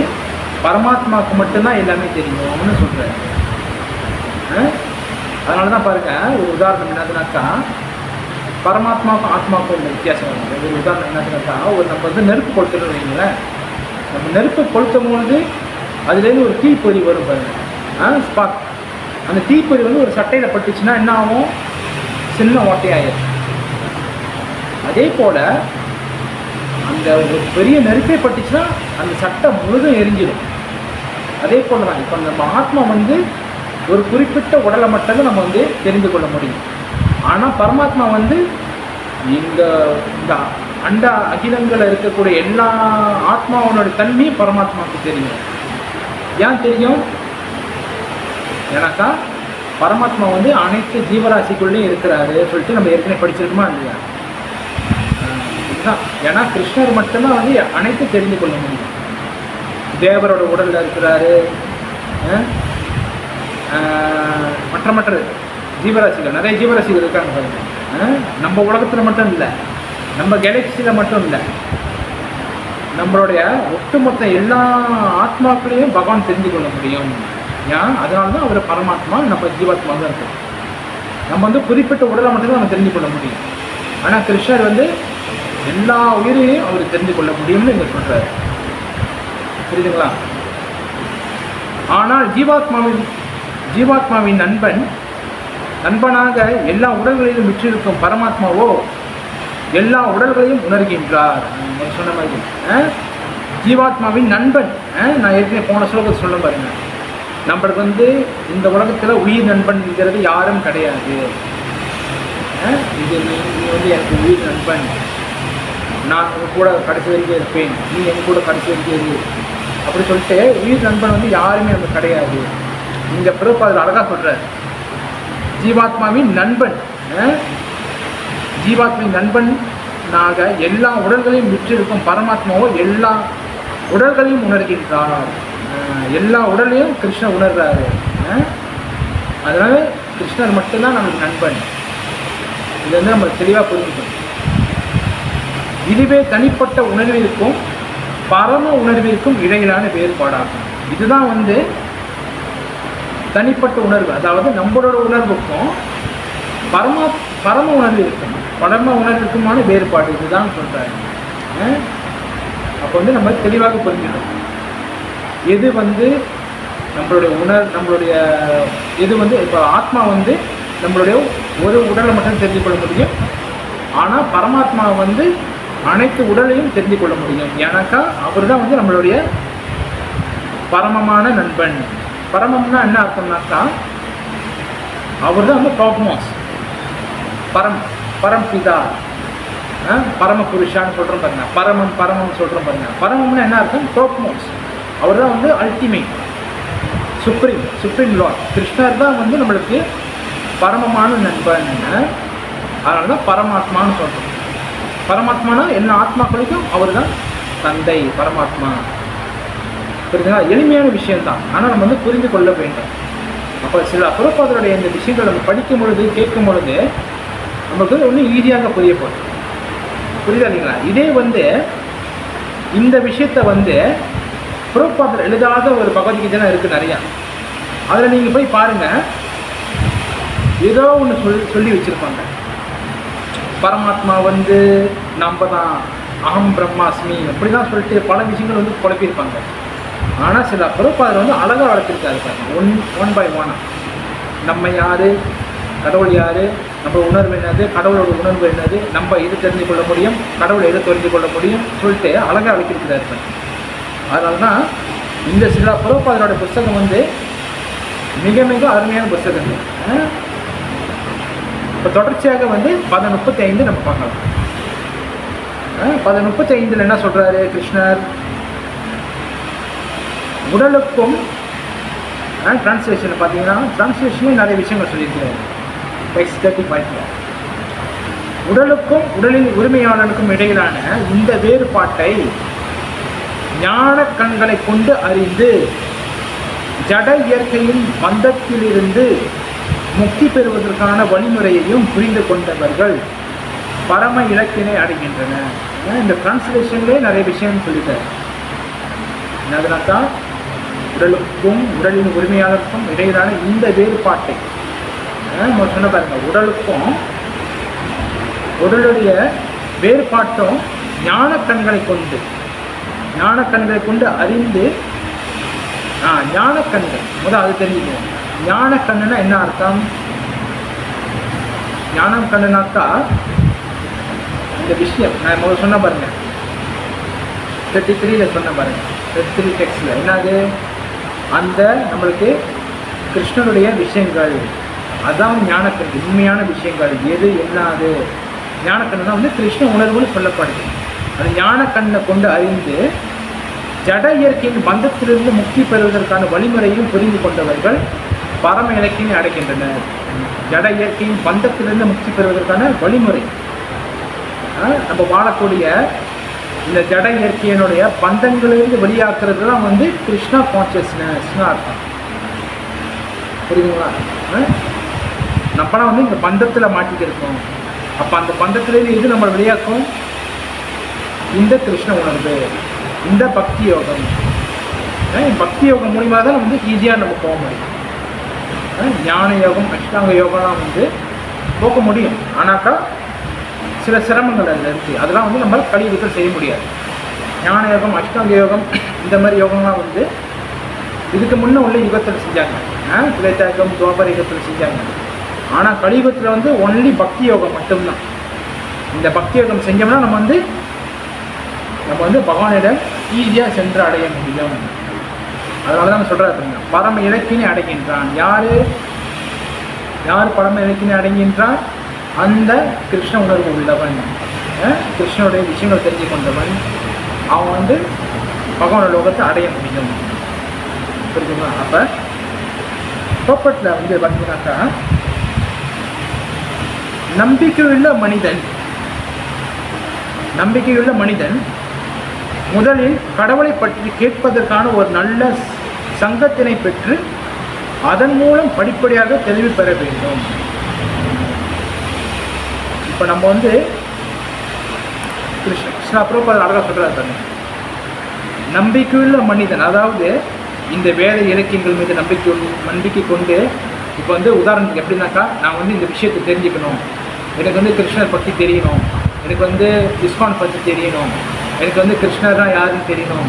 பரமாத்மாவுக்கு மட்டும்தான் எல்லாமே தெரியும்னு சொல்கிறாரு. அதனால தான் பாருங்கள், ஒரு உதாரணம் என்னதுனாக்கா, பரமாத்மாவுக்கும் ஆத்மாவுக்கும் உள்ள வித்தியாசம் வருது. ஒரு உதாரணம் என்னதுனாக்கா, நம்ம வந்து நெருப்பு கொளுத்துறோம்னு வைங்களேன். நம்ம நெருப்பு கொளுத்தும் பொழுது அதுலேருந்து ஒரு தீப்பொறி வரும் பாருங்க, ஸ்பார்க். அந்த தீப்பொறி வந்து ஒரு சட்டையில் பட்டுச்சுன்னா என்ன ஆகும்? சின்ன ஓட்டையாயிடும். அதே போல் அந்த ஒரு பெரிய நெருப்பே பட்டுச்சுன்னா அந்த சட்டை முழுதும் எரிஞ்சிடும். அதே போல் தான் இப்போ நம்ம ஆத்மா வந்து ஒரு குறிப்பிட்ட உடலை மட்டும்தான் நம்ம வந்து தெரிந்து கொள்ள முடியும். ஆனால் பரமாத்மா வந்து இந்த இந்த அண்ட அகிலங்களில் இருக்கக்கூடிய எல்லா ஆத்மாவோட தன்மையும் பரமாத்மாவுக்கு தெரியும். ஏன் தெரியும்? ஏன்னாக்கா பரமாத்மா வந்து அனைத்து ஜீவராசிக்குள்ளேயும் இருக்கிறாரு சொல்லிட்டு நம்ம ஏற்கனவே படிச்சிருக்கோமா இல்லையா? இதுதான். ஏன்னா கிருஷ்ணர் மட்டும்தான் வந்து அனைத்து தெரிந்து கொள்ள முடியும். தேவரோட உடலில் இருக்கிறாரு, மற்ற ஜீவராசிகள், நிறைய ஜீவராசிகள் இருக்காங்க பாருங்க. நம்ம உலகத்தில் மட்டும் இல்லை, நம்ம கேலக்சியில் மட்டும் இல்லை, நம்மளுடைய ஒட்டுமொத்த எல்லா ஆத்மாக்களையும் பகவான் தெரிந்து கொள்ள முடியும். ஏன்? அதனால தான் அவர் பரமாத்மா, நம்ம ஜீவாத்மா தான் இருக்கும். நம்ம வந்து குறிப்பிட்ட உடலை மட்டும்தான் நம்ம தெரிந்து கொள்ள முடியும். ஆனால் கிருஷ்ணர் வந்து எல்லா உயிரையும் அவர் தெரிந்து கொள்ள முடியும்னு இங்கே சொல்கிறார். புரியுதுங்களா? ஆனால் ஜீவாத்மாவின் நண்பனாக எல்லா உடல்களிலும் விற்றிருக்கும் பரமாத்மாவோ எல்லா உடல்களையும் உணர்கின்றார். சொன்ன மாதிரி ஜீவாத்மாவின் நண்பன். நான் ஏற்கனவே போன ஸ்லோகத்தை சொல்ல பாருங்க, நம்மளுக்கு வந்து இந்த உலகத்தில் உயிர் நண்பன்ங்கிறது யாரும் கிடையாது. இது நீ வந்து எனக்கு உயிர் நண்பன், நான் உங்க கூட கடைசி வரைக்கும் இருப்பேன், நீ எங்க கூட கடைசி வரைக்கும் இரு அப்படி சொல்லிட்டு உயிர் நண்பன் வந்து யாருமே நமக்கு கிடையாது. இந்த பிறப்பு அதில் அழகாக சொல்கிறார். ஜீவாத்மாவின் நண்பன், ஜீவாத்மாவின் நண்பனாக எல்லா உடல்களையும் விற்றிருக்கும் பரமாத்மாவோ எல்லா உடல்களையும் உணர்கின்றார். எல்லா உடலையும் கிருஷ்ணர் உணர்றாரு. அதனால கிருஷ்ணர் மட்டும்தான் நமக்கு நண்பன். இது வந்து நம்ம தெளிவாக புரிஞ்சுக்கணும். இதுவே தனிப்பட்ட உணர்விற்கும் பரம உணர்விற்கும் இடையிலான வேறுபாடாகும். இதுதான் வந்து தனிப்பட்ட உணர்வு, அதாவது நம்மளோட உணர்வுக்கும் பரம உணர்விற்கும் உணர்வுக்குமான வேறுபாடு. இதுதான் சொல்றாரு. அப்போ வந்து நம்ம தெளிவாக புரிஞ்சுக்கணும். எது வந்து நம்மளுடைய எது வந்து இப்போ ஆத்மா வந்து நம்மளுடைய ஒரு உடலை மட்டும் தெரிந்து கொள்ள முடியும். ஆனால் பரமாத்மா வந்து அனைத்து உடலையும் தெரிந்து கொள்ள முடியும். ஏன்னாக்கா அவர் தான் வந்து நம்மளுடைய பரமமான நண்பன். பரமம்னா என்ன அர்த்தம்னாக்கா அவர் தான் வந்து டாப் மோஸ்ட், பரம்பிதா, பரம புருஷான்னு சொல்கிறோம் பாருங்க. பரமம் சொல்கிறோம் பாருங்க. பரமம்னா என்ன அர்த்தம்? Top most. அவர் தான் வந்து அல்டிமேட், சுப்ரீம் லார்ட். கிருஷ்ணர் தான் வந்து நம்மளுக்கு பரமமான நண்பன். அதனால தான் பரமாத்மான்னு சொல்கிறோம். பரமாத்மானா எல்லா ஆத்மாக்களுக்கும் அவர் தான் தந்தை, பரமாத்மா. புரியுதுங்களா? எளிமையான விஷயம்தான், ஆனால் நம்ம வந்து புரிந்து கொள்ள வேண்டும். அப்போ சில பிரபுபாதருடைய இந்த விஷயங்கள் நம்ம படிக்கும் பொழுது கேட்கும் பொழுது நமக்கு ஒன்றும் ஈஸியாக புரிய போகுது. புரியுதா இல்லைங்களா? இதே வந்து இந்த விஷயத்தை வந்து பிரபுபாதர் எழுதாத ஒரு பகவத்கீதை இருக்குது நிறையா. அதில் நீங்கள் போய் பாருங்கள், ஏதோ ஒன்று சொல்லி வச்சுருப்பாங்க. பரமாத்மா வந்து நம்ம தான், அகம் பிரம்மாஸ்மி அப்படி தான் சொல்லிட்டு பல விஷயங்கள் வந்து குழப்பியிருப்பாங்க. ஆனால் சில பிரபுபாதர் வந்து அழகாக வளர்த்துருக்காரு பாருங்க. ஒன் பை ஒன் நம்ம யார், கடவுள் யார், நம்ம உணர்வு என்னது, கடவுளோட உணர்வு என்னது, நம்ம எது தெரிஞ்சு கொள்ள முடியும், கடவுளை எது தெரிஞ்சு கொள்ள முடியும் சொல்லிட்டு அழகாக அழைக்கிறாரு பாருங்க. அதனால தான் இந்த சில பிரபுபாதரோட புத்தகம் வந்து மிக மிக அருமையான புத்தகங்கள். இப்போ தொடர்ச்சியாக வந்து 10:35 நம்ம பார்க்கலாம். 10:35 என்ன சொல்கிறாரு கிருஷ்ணர்? உடலுக்கும் டிரான்ஸ்லேஷனில் பார்த்தீங்கன்னா டிரான்ஸ்லேஷன்லேயும் நிறைய விஷயங்கள் சொல்லியிருக்கிறாரு. எக்ஸ்டர்டி பாயிண்ட்ல உடலுக்கும் உடலின் உரிமையாளனுக்கும் இடையிலான இந்த வேறுபாட்டை ஞான கண்களை கொண்டு அறிந்து ஜட இயற்கையின் பந்தத்திலிருந்து முக்தி பெறுவதற்கான வழிமுறையையும் புரிந்து கொண்டவர்கள் பரம இலக்கினை அடைகின்றனர். இந்த டிரான்ஸ்லேஷன்லேயே நிறைய விஷயம் சொல்லிட்டார். என்னதுனாக்கா உடலுக்கும் உடலின் உரிமையாளருக்கும் இடையிலான இந்த வேறுபாட்டை சொன்ன பாருங்க. உடலுக்கும் உடலுடைய வேறுபாட்டும் ஞான கண்களை கொண்டு அறிந்து ஞானக்கண்கள் முதல் அது தெரிஞ்சுக்கணும். ஞானக்கண்ணுன்னா என்ன அர்த்தம்? ஞானம் கண்ணுனாக்கா இந்த விஷயம் நான் முதல்ல சொன்ன பாருங்க, 33 சொன்ன பாருங்க, 33 டெக்ஸ்டில் என்னது? அந்த நம்மளுக்கு கிருஷ்ணனுடைய விஷயங்கள், அதான் ஞானக்கண், உண்மையான விஷயங்கள் எது என்னது ஞானக்கண்ணு தான் வந்து கிருஷ்ண உணர்வுன்னு சொல்லப்படுது. அது ஞானக்கண்ணை கொண்டு அறிந்து ஜட இயற்கையின் பந்தத்திலிருந்து முக்தி பெறுவதற்கான வழிமுறையும் புரிந்து கொண்டவர்கள் பரம இலக்கினை அடைகின்றனர். ஜட இயற்கையின் பந்தத்திலிருந்து முக்தி பெறுவதற்கான வழிமுறை, நம்ம வாழக்கூடிய இந்த ஜட இயற்கையினுடைய பந்தங்களிலிருந்து வெளியாக்குறது தான் வந்து கிருஷ்ணா கான்சியஸ்னஸ்னு அர்த்தம். புரியுதுங்களா? நம்மளாம் வந்து இந்த பந்தத்தில் மாட்டிக்கிருக்கோம். அப்போ அந்த பந்தத்திலேருந்து எது நம்ம வெளியாக்கும்? இந்த கிருஷ்ண உணர்வு, இந்த பக்தி யோகம். பக்தி யோகம் மூலிமா தான் வந்து ஈஸியாக நம்ம போக முடியும். ஞான யோகம், அஷ்டாங்க யோகம்லாம் வந்து போக முடியும். ஆனாக்கா சில சிரமங்கள் அதில் இருக்குது. அதெல்லாம் வந்து நம்ம கலியுகத்தில் செய்ய முடியாது. ஞான யோகம், அஷ்டாங்க யோகம், இந்த மாதிரி யோகம்லாம் வந்து இதுக்கு முன்னே உள்ள யுகத்தில் செஞ்சாங்க. திரேதா யுகம், துவாபர யுகத்தில் செஞ்சாங்க. ஆனால் கலியுகத்தில் வந்து ஒன்லி பக்தி யோகம் மட்டும்தான். இந்த பக்தி யோகம் செஞ்சோம்னா நம்ம வந்து பகவானிடம் ஈஸியாக சென்று அடைய முடியும். அதனால தான் சொல்கிறாரு, பரம இலக்கினை அடைகின்றான். யார் பரம இலக்கினை அடைகின்றான்? அந்த கிருஷ்ண உணர்வு உள்ளவன், கிருஷ்ணனுடைய விஷயங்கள் தெரிஞ்சு கொண்டவன், அவன் வந்து பகவான லோகத்தை அடைய முடியும். புரியுதுங்களா? அப்போ கோப்பட்டில் வந்து பார்த்தீங்கன்னாக்கா, நம்பிக்கையுள்ள மனிதன் முதலில் கடவுளை பற்றி கேட்பதற்கான ஒரு நல்ல சங்கத்தினை பெற்று அதன் மூலம் படிப்படியாக தெளிவு பெற வேண்டும். இப்போ நம்ம வந்து கிருஷ்ணா பிரபுபாதர் அழகாக சொல்கிறார், நம்பிக்கையுள்ள மனிதன், அதாவது இந்த வேத இலக்கியங்கள் மீது நம்பிக்கை கொண்டு, இப்போ வந்து உதாரணத்துக்கு எப்படின்னாக்கா, நான் வந்து இந்த விஷயத்தை தெரிஞ்சுக்கணும், எனக்கு வந்து கிருஷ்ணர் பற்றி தெரியணும், எனக்கு வந்து இஸ்கான் பற்றி தெரியணும், எனக்கு வந்து கிருஷ்ணர் தான் யாருன்னு தெரியணும்,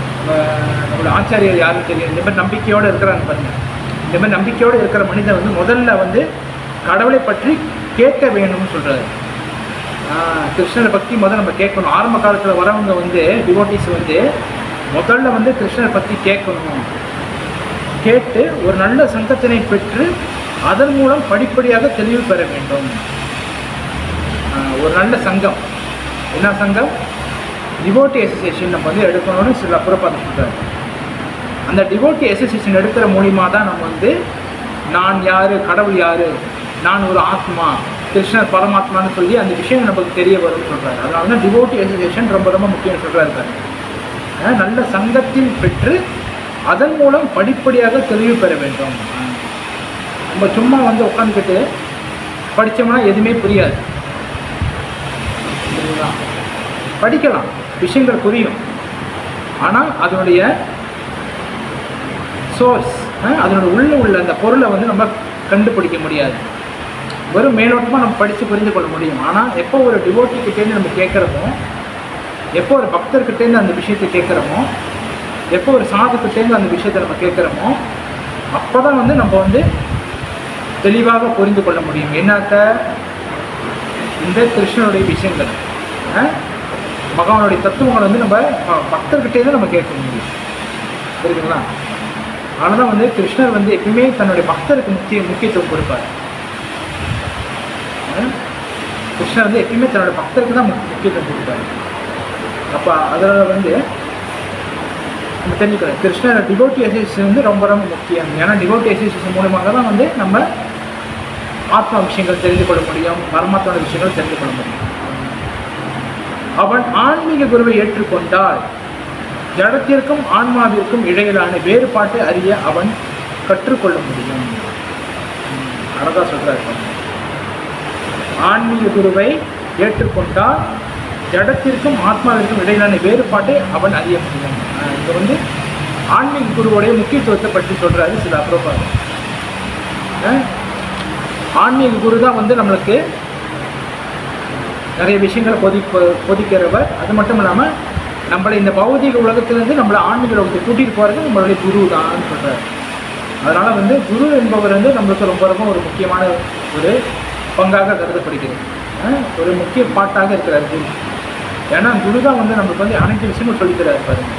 நம்மளோட ஆச்சாரியர் யாருன்னு தெரியணும், இந்த மாதிரி நம்பிக்கையோடு இருக்கிறாங்க பாருங்கள். இந்த மாதிரி நம்பிக்கையோடு இருக்கிற மனிதன் வந்து முதல்ல வந்து கடவுளை பற்றி கேட்க வேணும்னு சொல்கிறாரு. கிருஷ்ணரை பற்றி முதல்ல நம்ம கேட்கணும். ஆரம்ப காலத்தில் வரவங்க வந்து டிவோட்டிஸ் வந்து முதல்ல வந்து கிருஷ்ணரை பற்றி கேட்கணும். கேட்டு ஒரு நல்ல சங்கத்தினை பெற்று அதன் மூலம் படிப்படியாக தெளிவு பெற வேண்டும். ஒரு நல்ல சங்கம், என்ன சங்கம்? டிவோட்டி அசோசியேஷன் நம்ம வந்து எடுக்கணும்னு சில பிரபுபாதர் சொல்கிறார். அந்த டிவோட்டி அசோசியேஷன் எடுக்கிற மூலிமா தான் நம்ம வந்து நான் யார், கடவுள் யார், நான் ஒரு ஆத்மா, கிருஷ்ணர் பரமாத்மான்னு சொல்லி அந்த விஷயம் நமக்கு தெரிய வரும்னு சொல்கிறார். அதனால தான் டிவோட்டி அசோசியேஷன் ரொம்ப ரொம்ப முக்கியம் சொல்கிறாரு. நல்ல சங்கத்தில் பெற்று அதன் மூலம் படிப்படியாக தெளிவு பெற வேண்டும். நம்ம சும்மா வந்து உட்காந்துக்கிட்டு படித்தோம்னா எதுவுமே புரியாது. படிக்கலாம், விஷயங்கள் புரியும், ஆனால் அதனுடைய சோர்ஸ், அதனுடைய உள்ள அந்த பொருளை வந்து நம்ம கண்டுபிடிக்க முடியாது. வெறும் மேலோட்டமாக நம்ம படித்து புரிந்து கொள்ள முடியும். ஆனால் எப்போ ஒரு டிவோட்டிக்கிட்டேருந்து நம்ம கேட்குறோமோ, எப்போ ஒரு பக்தர்கிட்டேருந்து அந்த விஷயத்தை கேட்குறோமோ, எப்போ ஒரு சாதுக்கிட்டேருந்து அந்த விஷயத்தை நம்ம கேட்குறோமோ, அப்போ தான் வந்து நம்ம வந்து தெளிவாக புரிந்து கொள்ள முடியும். என்னத்த இந்த கிருஷ்ணனுடைய விஷயங்கள், பகவானுடைய தத்துவங்களை வந்து நம்ம பக்தர்கிட்டேருந்து நம்ம கேட்க முடியும். புரியுதுங்களா? அதனால தான் வந்து கிருஷ்ணர் வந்து எப்பயுமே தன்னுடைய பக்தருக்கு முக்கியத்துவம் கொடுப்பார். கிருஷ்ணர் வந்து எப்பயுமே தன்னுடைய பக்தருக்கு தான் முக்கியத்துவம் கொடுப்பார். அப்போ அதில் வந்து நம்ம தெரிஞ்சுக்கிறோம், கிருஷ்ணர் டிவோட்டி அசோசியேஷன் வந்து ரொம்ப ரொம்ப முக்கியம். ஏன்னா டிவோட்டி அசோசியேஷன் மூலமாக தான் வந்து நம்ம ஆத்மா விஷயங்கள் தெரிந்து கொள்ள முடியும், பரமாத்மான விஷயங்கள் தெரிந்து கொள்ள முடியும். அவன் ஆன்மீக குருவை ஏற்றுக்கொண்டால் ஜடத்திற்கும் ஆன்மாவிற்கும் இடையிலான வேறுபாட்டை அறிய அவன் கற்றுக்கொள்ள முடியும். அழகா சொல்றாரு, ஆன்மீக குருவை ஏற்றுக்கொண்டால் ஜடத்திற்கும் ஆத்மாவிற்கும் இடையிலான வேறுபாட்டை அவன் அறிய முடியும். இது வந்து ஆன்மீக குருவுடைய முக்கியத்துவத்தை பற்றி சொல்றாரு சில பிரபுபாதர். ஆன்மீக குரு தான் வந்து நம்மளுக்கு நிறைய விஷயங்களை போதிக்கிறவர். அது மட்டும் இல்லாமல் நம்மளை இந்த பௌதிக உலகத்திலேருந்து நம்மளை ஆன்மீக உலகத்தை கூட்டிகிட்டு போகிறது நம்மளுடைய குரு தான் சொல்கிறார். அதனால் வந்து குரு என்பவர் வந்து நம்மளுக்கு ரொம்ப ரொம்ப ஒரு முக்கியமான ஒரு பங்காக கருதப்படுகிறது. ஒரு முக்கிய பாட்டாக இருக்கிறார் குரு. ஏன்னா குரு தான் வந்து நம்மளுக்கு வந்து அனைத்து விஷயமும் சொல்லித்தராரு பாருங்க.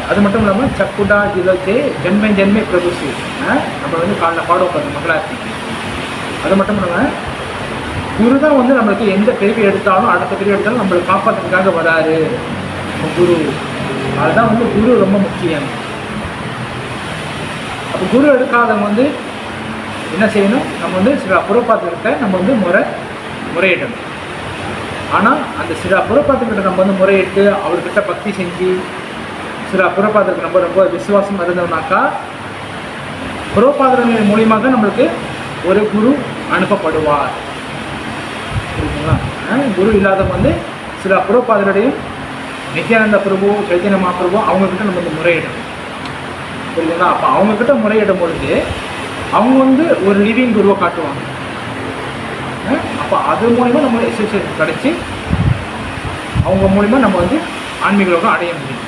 அது மட்டும் இல்லாமல் சக்குடா ஜிலோச்சே ஜென்மை ஜென்மை பிரபுசி நம்ம வந்து காலைல பாடுவோம் பாருங்க மங்களார்த்தி. அது மட்டும் இல்லாமல் குரு தான் வந்து நம்மளுக்கு எந்த பிரிவு எடுத்தாலும் அடுத்த பிரிவு எடுத்தாலும் நம்மளை காப்பாற்றுறதுக்காக வராரு குரு. அதுதான் வந்து குரு ரொம்ப முக்கியம். அப்போ குரு எடுக்காதவங்க வந்து என்ன செய்யணும்? நம்ம வந்து சில புறப்பாத்திரத்தை நம்ம வந்து முறையிடணும். ஆனால் அந்த சில புறப்பாத்திரத்தை நம்ம வந்து முறையிட்டு அவர்கிட்ட பக்தி செஞ்சு சில புறப்பாத்திரத்துக்கு நம்ம ரொம்ப விசுவாசம் இருந்தோம்னாக்கா புறப்பாத்திரங்கள் மூலியமாக நம்மளுக்கு ஒரு குரு அனுப்பப்படுவார். புரியுதுங்களா? குரு இல்லாதவங்க வந்து சில புறப்பாதருடையும் நித்யானந்த பிரபு, சைத்தன்ய மகாபிரபு அவங்கக்கிட்ட நம்ம வந்து முறையிடணும். புரியுதுங்களா? அப்போ அவங்கக்கிட்ட முறையிடும் பொழுது அவங்க வந்து ஒரு லிவிங் குருவை காட்டுவாங்க. அப்போ அது மூலிமா நம்ம எக்ஸசைஸ் கிடச்சி அவங்க மூலிமா நம்ம வந்து ஆன்மீக லோகம் அடைய முடியும்.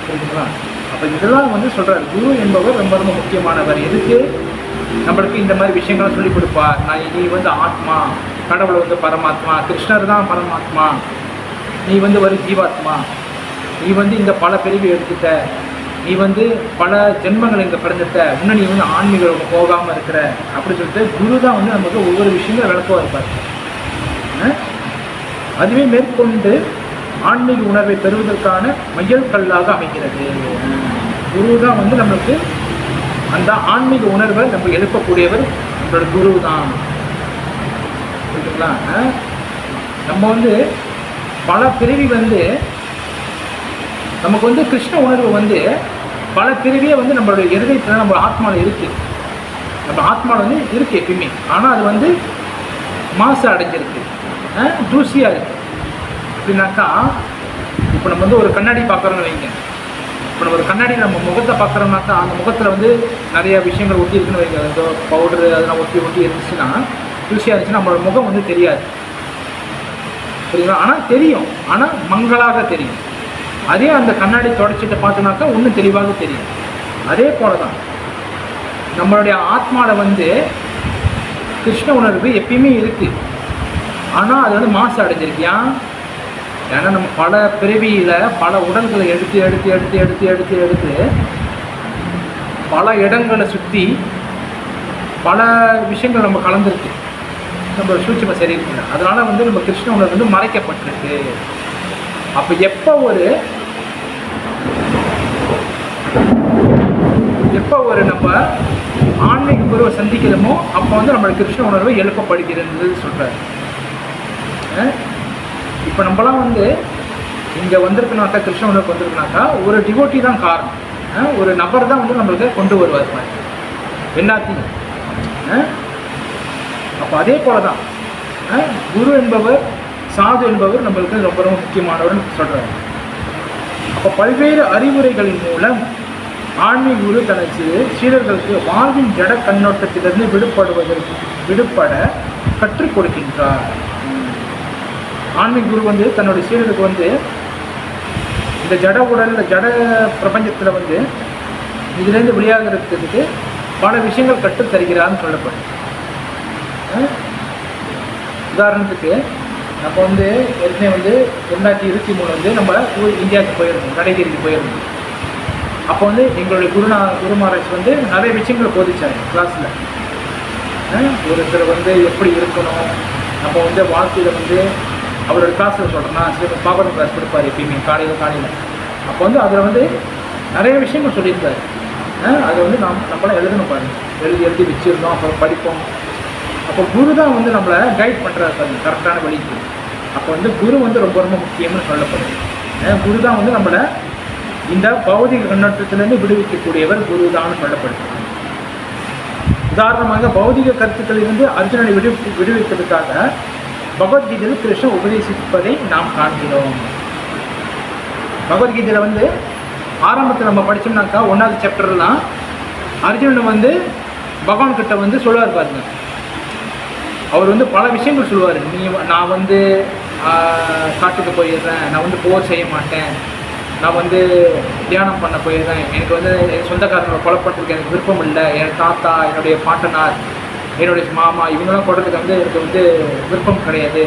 புரியுதுங்களா? அப்போ இதெல்லாம் வந்து சொல்கிறார், குரு என்பவர் ரொம்ப ரொம்ப முக்கியமானவர். எதுக்கு? நம்மளுக்கு இந்த மாதிரி விஷயங்கள்லாம் சொல்லிக் கொடுப்பார். நீ வந்து ஆத்மா, கடவுள் வந்து பரமாத்மா, கிருஷ்ணர் தான் பரமாத்மா, நீ வந்து ஒரு ஜீவாத்மா, நீ வந்து இந்த பல பிரிவு எடுத்துட்ட, நீ வந்து பல ஜென்மங்கள் இங்கே பிறந்துட்ட, இன்னும் நீ வந்து ஆன்மீக போகாமல் இருக்கிற அப்படி சொல்லிட்டு குரு தான் வந்து நமக்கு ஒவ்வொரு விஷயங்களும் விளக்கமாக இருப்பார். அதுவே மேற்கொண்டு ஆன்மீக உணர்வை பெறுவதற்கான மையல் கல்லாக அமைகிறது. குரு தான் வந்து நம்மளுக்கு அந்த ஆன்மீக உணர்வை நம்ம எழுப்பக்கூடியவர் நம்மளோட குரு தான். புரியுதுங்களா? நம்ம வந்து பல பிறவி வந்து நமக்கு வந்து கிருஷ்ண உணர்வு வந்து பல பிறவியே வந்து நம்மளுடைய இருதயத்தில் நம்ம ஆத்மாவில் இருக்குது. நம்ம ஆத்மாவில் வந்து இருக்குது எப்பயுமே. ஆனால் அது வந்து மாசு அடைஞ்சிருக்கு, தூசியாக இருக்குது. அப்படின்னாக்கா இப்போ நம்ம வந்து ஒரு கண்ணாடி பார்க்குறோன்னு வைங்க. இப்போ நம்ம ஒரு கண்ணாடி நம்ம முகத்தை பார்க்குறோம்னாக்கா அந்த முகத்தில் வந்து நிறைய விஷயங்கள் ஒட்டி இருக்குன்னு வைங்க. ஏதோ பவுடரு அதெல்லாம் ஒட்டி இருந்துச்சுன்னா, தூசியாக இருந்துச்சுன்னா நம்மளோட முகம் வந்து தெரியாது. புரியுங்களா? ஆனால் தெரியும், ஆனால் மங்களாக தெரியும். அதே அந்த கண்ணாடி தொடச்சிட்டு பார்த்தோம்னாக்கா இன்னும் தெளிவாக தெரியும். அதே போல தான் நம்மளுடைய ஆத்மாவில் வந்து கிருஷ்ண உணர்வு எப்பயுமே இருக்குது. ஆனால் அது வந்து மாசு அடைஞ்சிருக்கியா? ஏன்னா நம்ம பல பிறவியில் பல உடல்களை எடுத்து எடுத்து எடுத்து எடுத்து எடுத்து எடுத்து பல இடங்களை சுற்றி பல விஷயங்கள் நம்ம கலந்துருக்கு நம்ம சூட்சும சரீரத்தில். அதனால் வந்து நம்ம கிருஷ்ண உணர்வு வந்து மறைக்கப்பட்டிருக்கு. அப்போ எப்போ ஒரு நம்ம ஆன்மீக குருவை சந்திக்கிறோமோ அப்போ வந்து நம்மளோட கிருஷ்ண உணர்வு எழுப்பப்படுகிறது சொல்கிறார். இப்போ நம்மளாம் வந்து இங்கே வந்திருக்குனாக்கா, கிருஷ்ண உணர்வுக்கு வந்திருக்குனாக்கா ஒரு டிவோட்டி தான் காரணம். ஒரு நபர் தான் வந்து நம்மளுக்கு கொண்டு வருவார் மாதிரி எல்லாத்தையும். அப்போ அதே போல தான் குரு என்பவர், சாது என்பவர் நம்மளுக்கு ரொம்ப ரொம்ப முக்கியமானவர்னு சொல்கிறார். அப்போ பல்வேறு அறிவுரைகளின் மூலம் ஆன்மீக குரு தனது சீடர்களுக்கு வாழ்வின் ஜட கண்ணோட்டத்திலிருந்து விடுபட கற்றுக் கொடுக்கின்றார். ஆன்மீக குரு வந்து தன்னுடைய சீடருக்கு வந்து இந்த ஜட உடல், ஜட பிரபஞ்சத்தில் வந்து இதுலேருந்து வெளியாகிறதுக்கு பல விஷயங்கள் கற்றுத் தருகிறான்னு சொல்லப்படும். உதாரணத்துக்கு நம்ம வந்து ஏற்கனவே வந்து 2023 வந்து நம்ம இந்தியாவுக்கு போயிருந்தோம், கடைகிரிக்கு போயிருந்தோம். அப்போ வந்து எங்களுடைய குரு மகாராஜ் வந்து நிறைய விஷயங்களை போதிச்சார் கிளாஸில். ஒருத்தர் வந்து எப்படி இருக்கணும், நம்ம வந்து வாழ்க்கையில் வந்து அவரோட கிளாஸில் சொல்கிறேன்னா பாபர் கிளாஸ் கொடுப்பார் எப்பயுமே காலையில். அப்போ வந்து அதில் வந்து நிறைய விஷயங்கள் சொல்லியிருக்காரு. அதை வந்து நம்மளாம் எழுதணும் பாருங்கள், எழுதி வச்சுருந்தோம், அப்புறம் படிப்போம். அப்போ குரு தான் வந்து நம்மளை கைட் பண்ணுறாரு பாருங்க கரெக்டான வழிக்கு. அப்போ வந்து குரு வந்து ரொம்ப ரொம்ப முக்கியம்னு சொல்லப்படுது. குரு தான் வந்து நம்மளை இந்த பௌதிக கண்ணோட்டத்திலேருந்து விடுவிக்கக்கூடியவர் குரு தான் சொல்லப்படுது. உதாரணமாக பௌதிக கருத்துக்களிலிருந்து அர்ஜுனனை விடுவிப்பதற்காக பகவத்கீதையில் கிருஷ்ணன் உபதேசிப்பதை நாம் காண்கிறோம். பகவத்கீதையில் வந்து ஆரம்பத்தில் நம்ம படித்தோம்னாக்கா 1வது சாப்டர்லாம் அர்ஜுனன் வந்து பகவான்கிட்ட வந்து சொல்லுவார் பாருங்க. அவர் வந்து பல விஷயங்கள் சொல்லுவார். நான் வந்து காட்டுக்கு போயிடுறேன், நான் வந்து போர் செய்ய மாட்டேன், நான் வந்து தியானம் பண்ண போயிடுறேன், எனக்கு வந்து என் சொந்தக்காரங்களை கொலை பண்ணுறதுக்கு எனக்கு விருப்பம் இல்லை, என் தாத்தா, என்னுடைய பாட்டனார், என்னுடைய மாமா இவங்கெல்லாம் கொள்றதுக்கு வந்து எனக்கு வந்து விருப்பம் கிடையாது,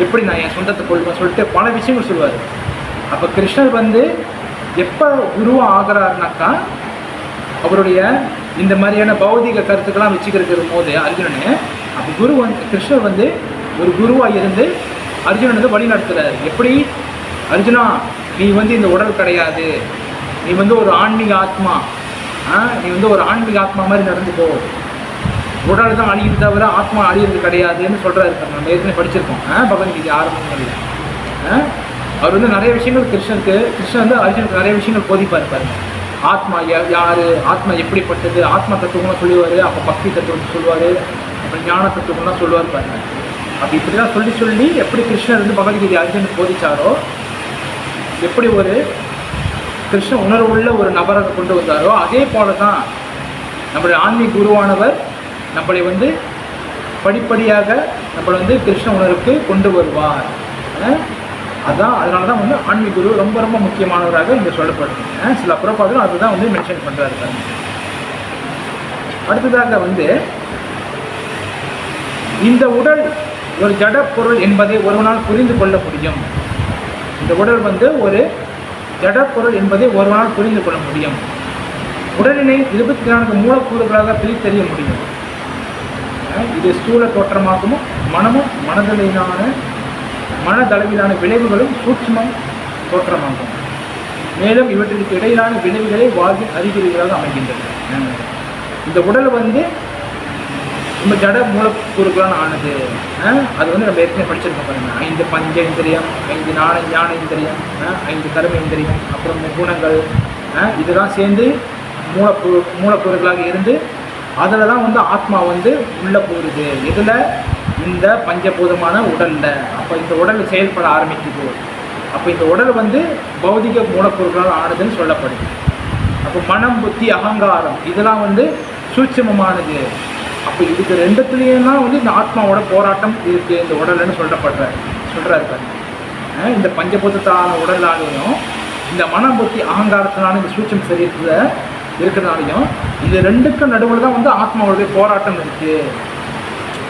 எப்படி நான் என் சொந்தத்தை கொள்வேன் சொல்லிட்டு பல விஷயங்கள் சொல்லுவார். அப்போ கிருஷ்ணர் வந்து எப்போ குருவாக ஆகிறாருனாக்கா அவருடைய இந்த மாதிரியான பௌதிக கருத்துக்கெல்லாம் வச்சுக்கிறது போது அர்ஜுனனு, அப்போ கிருஷ்ணர் வந்து ஒரு குருவாக இருந்து அர்ஜுனன் வந்து வழி நடத்துகிறார். எப்படி? அர்ஜுனா, நீ வந்து இந்த உடல் கிடையாது, நீ வந்து ஒரு ஆன்மீக ஆத்மா, நீ வந்து ஒரு ஆன்மீக ஆத்மா மாதிரி நடந்துக்கோ, உடல் தான் அழியுது தவிர ஆத்மா அழியிறது கிடையாதுன்னு சொல்கிறாரு. நம்ம ஏற்கனவே படிச்சிருக்கோம் பகவத்கீதை ஆரம்பங்களில். அவர் வந்து நிறைய விஷயங்கள் கிருஷ்ணன் வந்து அர்ஜுனுக்கு நிறைய விஷயங்கள் போதிப்பார் பாருங்க. ஆத்மா யார், ஆத்மா எப்படிப்பட்டது, ஆத்மா தத்துவம்லாம் சொல்லுவார். அப்போ பக்தி தத்துவம் சொல்லுவார், அப்புறம் ஞான தத்துவம்லாம் சொல்லுவார் பாருங்க. அப்படி இப்படிலாம் சொல்லி எப்படி கிருஷ்ணர் வந்து பகவத்கீதை அர்ஜுனுக்கு போதிச்சாரோ, எப்படி ஒரு கிருஷ்ண உணர்வுள்ள ஒரு நபரை கொண்டு வந்தாரோ, அதே போல தான் நம்மளுடைய ஆன்மீக குருவானவர் நம்மளை வந்து படிப்படியாக நம்மளை வந்து கிருஷ்ண உணர்வுக்கு கொண்டு வருவார். அதனால தான் வந்து ஆன்மீக குரு ரொம்ப ரொம்ப முக்கியமானவராக இங்கே சொல்லப்படுது. சில பிரபாதரும் அதுதான் வந்து மென்ஷன் பண்ணுறாரு. அடுத்ததாக வந்து இந்த உடல் ஒரு ஜட பொருள் என்பதை ஒருவனால் புரிந்து கொள்ள முடியும். இந்த உடல் வந்து ஒரு ஜட பொருள் என்பதை ஒருவனால் புரிந்து கொள்ள முடியும். உடலினை 24 மூலக்கூறுகளாக பிரித்தறிய முடியும். இது ஸ்தூல தோற்றமாகவும் மனமும் மனதளவிலான விளைவுகளும் சூட்சுமம் தோற்றமாகும். மேலும் இவற்றிற்கு இடையிலான விளைவுகளை வாழ்வின் அறிகுறிகளாக அமைகின்றன. இந்த உடல் வந்து நம்ம ஜட மூலக்கூறுகளான ஆனது. அது வந்து நம்ம ஏற்கனவே படிச்சிருக்கோம் பாருங்க. 5 பஞ்சேந்திரியம், 5 ஞானேந்திரியம், 5 கர்மேந்திரியம், அப்புறம் குணங்கள், இதெல்லாம் சேர்ந்து மூலக்கூறுகளாக இருந்து அதில் தான் வந்து ஆத்மா வந்து உள்ளே போகுது. இதில் இந்த பஞ்சபூதமான உடலில். அப்போ இந்த உடல் செயல்பட ஆரம்பிக்குது. அப்போ இந்த உடல் வந்து பௌதிக மூலக்கூறுகளால் ஆனதுன்னு சொல்லப்படுது. அப்போ மனம், புத்தி, அகங்காரம் இதெல்லாம் வந்து சூட்சமமானது. அப்போ இதுக்கு ரெண்டுத்துலேயும் தான் வந்து இந்த ஆத்மாவோட போராட்டம் இருக்குது இந்த உடல்னு சொல்கிறாரு. இந்த பஞ்சபூதத்தான உடலாலையும் இந்த மனம், புத்தி, அகங்காரத்தினால இந்த சூட்சம் சரீரத்தில் இருக்கிறதுனாலையும் இது ரெண்டுக்கும் நடுவில் தான் வந்து ஆத்மாவுடைய போராட்டம் இருக்குது.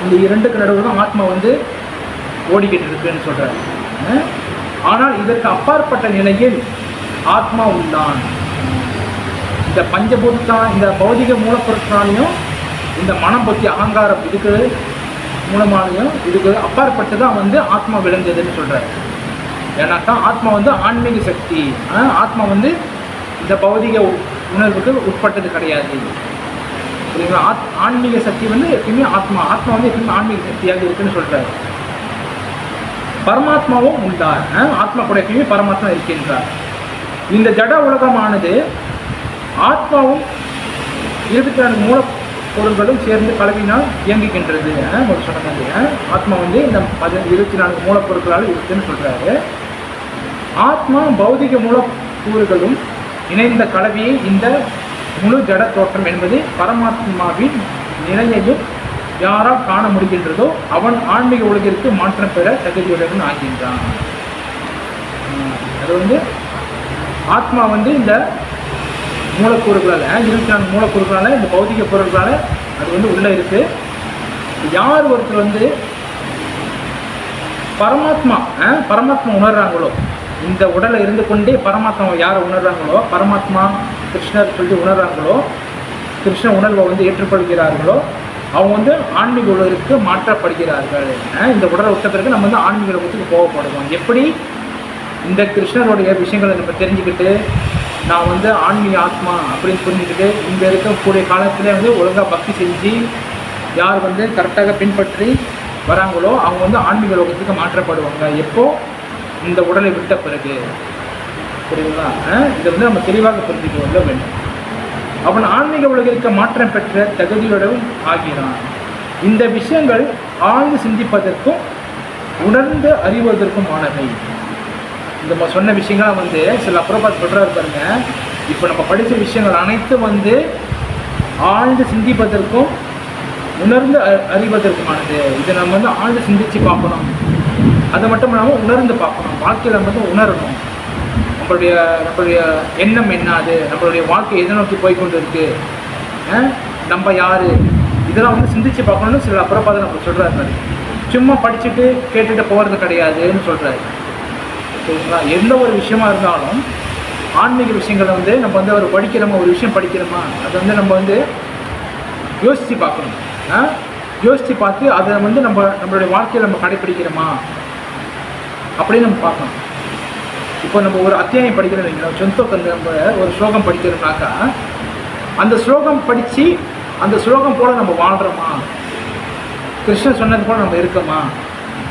இந்த இரண்டுக்கு நடுவில் தான் ஆத்மா வந்து ஓடிக்கிட்டு இருக்குன்னு சொல்கிறாரு. ஆனால் இதற்கு அப்பாற்பட்ட நிலையில் ஆத்மா உள்ளான். இந்த பஞ்சபூதத்தான் இந்த பௌதிக மூலப்பொருட்களாலையும் இந்த மனம், புத்தி, அகங்காரம் இதுக்கு மூலமாலையும் இதுக்கு அப்பாற்பட்டு தான் வந்து ஆத்மா விளங்குதுன்னு சொல்கிறார். ஏன்னாக்கா ஆத்மா வந்து ஆன்மீக சக்தி. ஆத்மா வந்து இந்த பௌதிக உணர்வுக்கு உட்பட்டது கிடையாது. சரிங்களா? ஆன்மீக சக்தி வந்து எப்பயுமே ஆத்மா வந்து எப்பயுமே ஆன்மீக சக்தியாக இருக்குன்னு சொல்கிறார். பரமாத்மாவும் உண்டார். ஆத்மா கூட எப்பயுமே பரமாத்மா இருக்கின்றார். இந்த ஜட உலகமானது ஆத்மாவும் 24 மூலப்பொருள்களும் சேர்ந்து கலவினால் இயங்குகின்றது. ஒரு சொன்னது ஆத்மா வந்து இந்த 24 மூலப்பொருட்களால் இருக்குன்னு சொல்கிறாரு. ஆத்மா பௌதிக மூலக்கூறுகளும் இணைந்த கலவையை இந்த முழு ஜட தோற்றம் என்பது பரமாத்மாவின் நிலையையும் யாரால் காண முடிகின்றதோ அவன் ஆன்மீக உலகிற்கு மாற்றம் பெற தகுதியுடன் ஆகின்றான். அது வந்து ஆத்மா வந்து இந்த மூலக்கூறுகளால் 24 மூலக்கூறுகளால் இந்த பௌதிக பொருட்களால் அது வந்து உள்ளே இருக்குது. யார் ஒருத்தர் வந்து பரமாத்மா உணர்றாங்களோ, இந்த உடலை இருந்து கொண்டே பரமாத்மாவை யாரை உணர்றாங்களோ, பரமாத்மா கிருஷ்ணர் சொல்லி உணர்றாங்களோ, கிருஷ்ண உணர்வை வந்து ஏற்றுக்கொள்கிறார்களோ அவங்க வந்து ஆன்மீக உலகிற்கு மாற்றப்படுகிறார்கள். இந்த உடலை விட்ட பிறகு நம்ம வந்து ஆன்மீக உலகத்துக்கு போகப்படுவோம். எப்படி? இந்த கிருஷ்ணருடைய விஷயங்களை நம்ம தெரிஞ்சுக்கிட்டு நான் வந்து ஆன்மீக ஆத்மா அப்படின்னு புரிஞ்சுக்கிட்டு இங்கே இருக்கக்கூடிய காலத்தில் வந்து ஒழுங்காக பக்தி செஞ்சு யார் வந்து கரெக்டாக பின்பற்றி வராங்களோ அவங்க வந்து ஆன்மீக லோகத்துக்கு மாற்றப்படுவாங்க. எப்போ? இந்த உடலை விட்ட பிறகு. புரியுதுங்களா? இதை வந்து நம்ம தெளிவாக புரிஞ்சுக்க வேண்டும். அவன் ஆன்மீக உலகிற்கு மாற்றம் பெற்ற தகுதியுடன் ஆகிறான். இந்த விஷயங்கள் ஆழ்ந்து சிந்திப்பதற்கும் உணர்ந்து அறிவதற்கும் ஆனவை. இந்த சொன்ன விஷயங்கள்லாம் வந்து சில அப்புறப்பாத் சொல்கிறாரு பாருங்க. இப்போ நம்ம படித்த விஷயங்கள் அனைத்தும் வந்து ஆழ்ந்து சிந்திப்பதற்கும் உணர்ந்து அறிவதற்குமானது. இதை நம்ம வந்து ஆழ்ந்து சிந்தித்து பார்க்கணும். அது மட்டும் இல்லாமல் உணர்ந்து பார்க்கணும். வாழ்க்கையில் நம்ம வந்து உணரணும். நம்மளுடைய எண்ணம் என்ன, அது நம்மளுடைய வாழ்க்கை எதை நோக்கி போய்கொண்டு இருக்குது, நம்ம யார், இதெல்லாம் வந்து சிந்தித்து பார்க்கணும்னு சில அப்புறப்பாதை நம்ம சொல்கிறாரு. சும்மா படிச்சுட்டு கேட்டுட்டு போகிறது கிடையாதுன்னு சொல்கிறாரு. சரிங்களா? எந்த ஒரு விஷயமா இருந்தாலும் ஆன்மீக விஷயங்களை வந்து நம்ம வந்து ஒரு விஷயம் படிக்கிறோமா அதை வந்து நம்ம வந்து யோசித்து பார்க்கணும். யோசித்து பார்த்து அதை வந்து நம்மளுடைய வாழ்க்கையில் நம்ம கடைப்பிடிக்கிறோமா அப்படின்னு நம்ம பார்க்கணும். இப்போ நம்ம ஒரு அத்தியாயம் படிக்கிறோம் இல்லைங்களா, சொந்தக்கந்து நம்ம ஒரு ஸ்லோகம் படிக்கிறோம்னாக்கா அந்த ஸ்லோகம் படித்து அந்த ஸ்லோகம் போல் நம்ம வாழ்கிறோமா, கிருஷ்ணன் சொன்னது போல் நம்ம இருக்கோமா,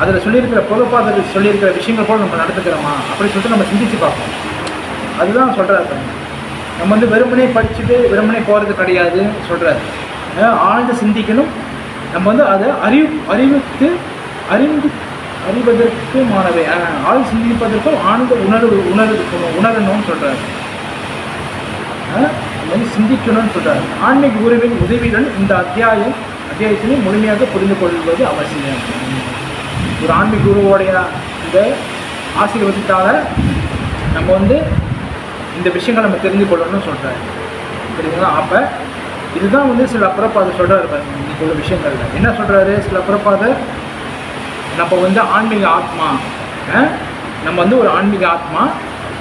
அதில் சொல்லியிருக்கிற பொதுப்பாதத்தில் சொல்லியிருக்கிற விஷயங்கள் போல் நம்ம நடந்துக்கிறோமா அப்படின்னு சொல்லிட்டு நம்ம சிந்திச்சு பார்ப்போம். அதுதான் சொல்கிறாரு. நம்ம வந்து வெறுமனே படிச்சுட்டு வெறுமனே போகிறது கிடையாது சொல்கிறாரு. ஆழ்ந்து சிந்திக்கணும். நம்ம வந்து அதை அறிவதற்கு மாணவை ஆள் சிந்திப்பதற்கும் ஆழ்ந்த உணரணும்னு சொல்கிறாரு. வந்து சிந்திக்கணும்னு சொல்கிறாரு. ஆன்மீக குருவின் உதவியுடன் இந்த அத்தியாயத்தினை முழுமையாக புரிந்து கொள்வது அவசியம். ஒரு ஆன்மீக குருவோடைய இந்த ஆசீர்வாதத்தால் நம்ம வந்து இந்த விஷயங்கள் நம்ம தெரிந்து கொள்ளணும்னு சொல்கிறாரு. சரிங்களா? அப்போ இதுதான் வந்து சில பிரபாதர் சொல்கிறாரு. இன்னைக்கு உள்ள விஷயங்கள்ல என்ன சொல்கிறாரு? சில பிரபாதர் நம்ம வந்து ஆன்மீக ஆத்மா, நம்ம வந்து ஒரு ஆன்மீக ஆத்மா,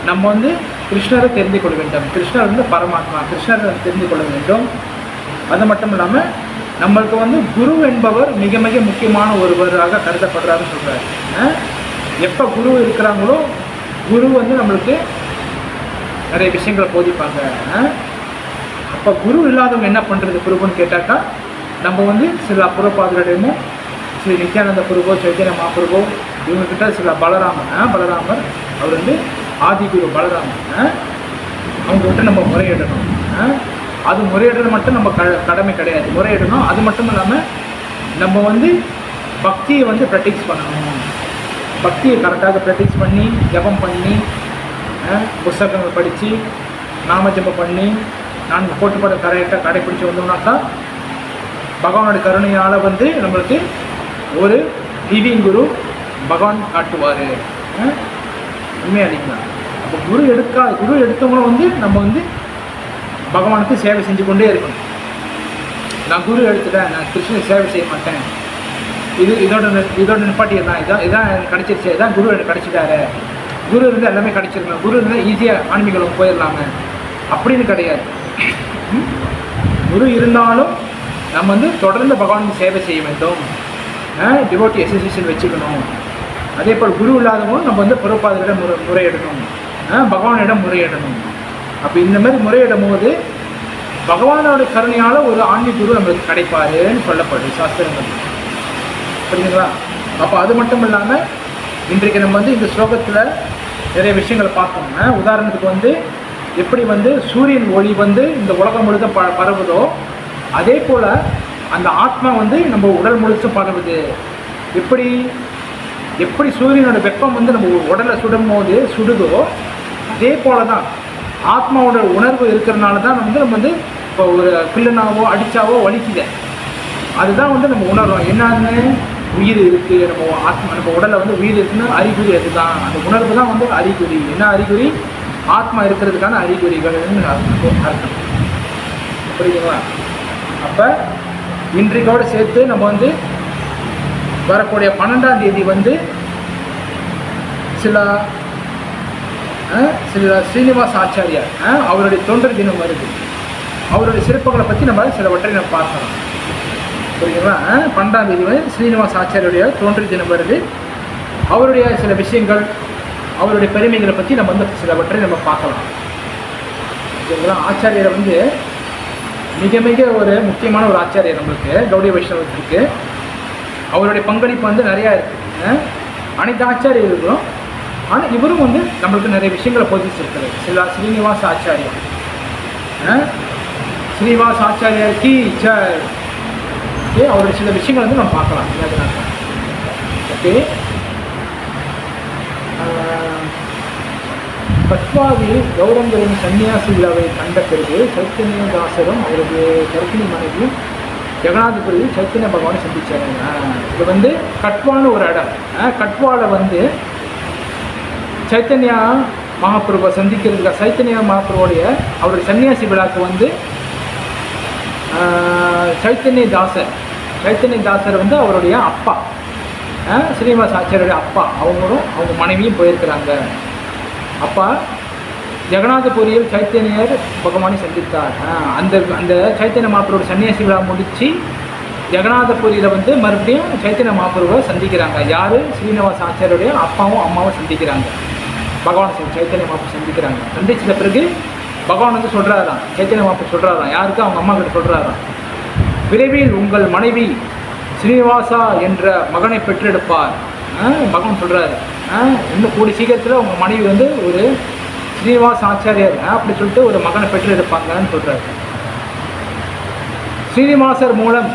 நம்ம வந்து கிருஷ்ணரை தெரிந்து கொள்ள வேண்டும். கிருஷ்ணர் வந்து பரமாத்மா, கிருஷ்ணரை தெரிந்து கொள்ள வேண்டும். அது மட்டும் இல்லாமல் நம்மளுக்கு வந்து குரு என்பவர் மிக மிக முக்கியமான ஒருவராக கருதப்படுறாருன்னு சொல்கிறாரு. எப்போ குரு இருக்கிறாங்களோ குரு வந்து நம்மளுக்கு நிறைய விஷயங்களை போதிப்பாங்க. அப்போ குரு இல்லாதவங்க என்ன பண்ணுறது குருன்னு கேட்டாக்கா, நம்ம வந்து சில பிரபாதரிடமும் ஸ்ரீ நித்யானந்த பிரபு, சைத்தன்ய மகாபிரபு இவங்கக்கிட்ட சில பலராமர் அவர் வந்து ஆதிகுரு பலராமர், அவங்ககிட்ட நம்ம முறையிடணும். அது முறையிடுறது மட்டும் நம்ம கடமை கிடையாது, முறையிடணும். அது மட்டும் இல்லாமல் நம்ம வந்து பக்தியை வந்து ப்ராக்டிஸ் பண்ணணும். பக்தியை கரெக்டாக ப்ராக்டிஸ் பண்ணி ஜபம் பண்ணி புஸ்தகங்கள் படித்து நாம ஜபம் பண்ணி 4 கோட்டுப்பாடு கரெக்டாக கடைப்பிடிச்சி வந்தோம்னாக்கா பகவானோட கருணையால் வந்து நம்மளுக்கு ஒரு லிவிங் குரு பகவான் காட்டுவார். உண்மையாக இல்லைங்களா? அப்போ குரு எடுத்தவங்களும் வந்து நம்ம வந்து பகவானுக்கு சேவை செஞ்சு கொண்டே இருக்கணும். நான் குரு எடுத்துட்டேன், நான் கிருஷ்ணனுக்கு சேவை செய்ய மாட்டேன், இதோட நிப்பாட்டியதான், இதான் எனக்கு கிடச்சிருச்சு, இதான் குரு எனக்கு கிடச்சிட்டாரு, குரு இருந்தால் எல்லாமே கிடச்சிருக்கலாம், குரு இருந்தால் ஈஸியாக ஆன்மீகம் போயிடலாங்க அப்படின்னு கிடையாது. குரு இருந்தாலும் நம்ம வந்து தொடர்ந்து பகவானுக்கு சேவை செய்ய வேண்டும், டிவோட்டி அசோசியேஷன் வச்சுக்கணும். அதே போல் குரு இல்லாதவங்களும் நம்ம வந்து பிரபாதரிடம் முறையிடணும், பகவானிடம் முறையிடணும். அப்போ இந்த மாதிரி முறையிடும் போது பகவானோட கருணையால் ஒரு ஆன்மீக குரு நம்மளுக்கு கிடைப்பாருன்னு சொல்லப்படுது சாஸ்திரங்கள். புரியுதுங்களா? அப்போ அது மட்டும் இல்லாமல் இன்றைக்கு நம்ம வந்து இந்த ஸ்லோகத்தில் நிறைய விஷயங்களை பார்த்தோம்னா, உதாரணத்துக்கு வந்து எப்படி வந்து சூரியன் ஒளி வந்து இந்த உலகம் முழுக்க பரவுதோ அதே போல் அந்த ஆத்மா வந்து நம்ம உடல் முழுக்க பரவுது. எப்படி சூரியனோட வெப்பம் வந்து நம்ம உடலை சுடுதோ அதே போல தான் ஆத்மாவோட உணர்வு இருக்கிறதுனால தான் நம்ம வந்து இப்போ ஒரு கிள்ளுனாவோ அடித்தாவோ வலிக்குது. அதுதான் வந்து நம்ம உணர்றோம். என்னன்னு உயிர் இருக்குது, நம்ம உடலில் வந்து உயிர் இருக்குன்னு அறிகுறி. அதுதான் அந்த உணர்வு தான் வந்து அறிகுறி. என்ன அறிகுறி? ஆத்மா இருக்கிறதுக்கான அறிகுறிகள்னு அர்த்தம். புரியுதுங்களா? அப்போ இன்றைக்கோடு சேர்த்து நம்ம வந்து வரக்கூடிய 12ஆம் தேதி வந்து சில ஸ்ரீனிவாச ஆச்சாரியார் அவருடைய தொண்டர் தினம் வருது. அவருடைய சிறப்புகளை பற்றி நம்ம சிலவற்றை நம்ம பார்க்கலாம். புரியுதுங்களா? 12ஆம் தேதி வந்து ஸ்ரீனிவாச ஆச்சாரியுடைய தோன்றல் தினம் வருது. அவருடைய சில விஷயங்கள், அவருடைய பெருமைகளை பற்றி நம்ம வந்து சிலவற்றை நம்ம பார்க்கலாம். புரியுதுங்களா? ஆச்சாரியரை வந்து மிக மிக ஒரு முக்கியமான ஒரு ஆச்சாரியர் நம்மளுக்கு கௌடிய வைஷ்ணவத்துக்கு. அவருடைய பங்களிப்பு வந்து நிறையா இருக்குது. அனைத்து ஆச்சாரியர்களும், ஆனால் இவரும் வந்து நம்மளுக்கு நிறைய விஷயங்களை போதிச்சிருக்கிறார். ஸ்ரீனிவாச ஆச்சாரியார், ஸ்ரீனிவாச ஆச்சாரியார் கி ஜெய். அவருடைய சில விஷயங்கள் வந்து நம்ம பார்க்கலாம். ஓகே, கட்வாவில் கௌரங்கரின் சன்னியாசி விழாவை கண்ட பிறகு சைத்தன்யதாசரும் அவருடைய கருத்தினி மனைவியும் ஜெகநாதபுரியில் சைத்தன்ய பகவானை சந்திச்சாங்க. இது வந்து கட்வான்னு ஒரு இடம். கட்வாவில் வந்து சைத்தன்யா மகாபிரபுவை சந்திக்கிறதுக்காக சைத்தன்யா மகாபிரபுடைய அவருடைய சன்னியாசி விழாவுக்கு வந்து சைத்தன்யதாசர் வந்து அவருடைய அப்பா, ஸ்ரீனிவாச ஆச்சாரியுடைய அப்பா, அவங்க மனைவியும் போயிருக்கிறாங்க. அப்பா ஜெகநாதபுரியில் சைத்தன்யர் பகவானை சந்தித்தார். அந்த சைத்தன்ய மகாபிரபுடைய சன்னியாசி விழா முடித்து ஜெகநாதபுரியில் வந்து மறுபடியும் சைத்தன்ய மகாபிரபுவை சந்திக்கிறாங்க. யார்? ஸ்ரீனிவாச ஆச்சாரியுடைய அப்பாவும் அம்மாவும் சந்திக்கிறாங்க. பகவான் சைத்தன்ய மகாபிரபு சந்திக்கிறாங்க. சந்திச்சிட்ட பிறகு பகவான் வந்து சொல்கிறாராம், சைத்தன்ய மகாபிரபு சொல்கிறாராம், யாருக்கு? அவங்க அம்மா கிட்ட சொல்கிறாராம், விரைவில் உங்கள் மனைவி ஸ்ரீனிவாசா என்ற மகனை பெற்றெடுப்பார். பகவான் சொல்கிறாரு, இன்னும் கூடி சீக்கிரத்தில் உங்கள் மனைவி வந்து ஒரு ஸ்ரீனிவாச ஆச்சாரியர் அப்படி சொல்லிட்டு ஒரு மகனை பெற்றெடுப்பாங்கன்னு சொல்கிறாரு. ஸ்ரீனிவாசர் மூலம்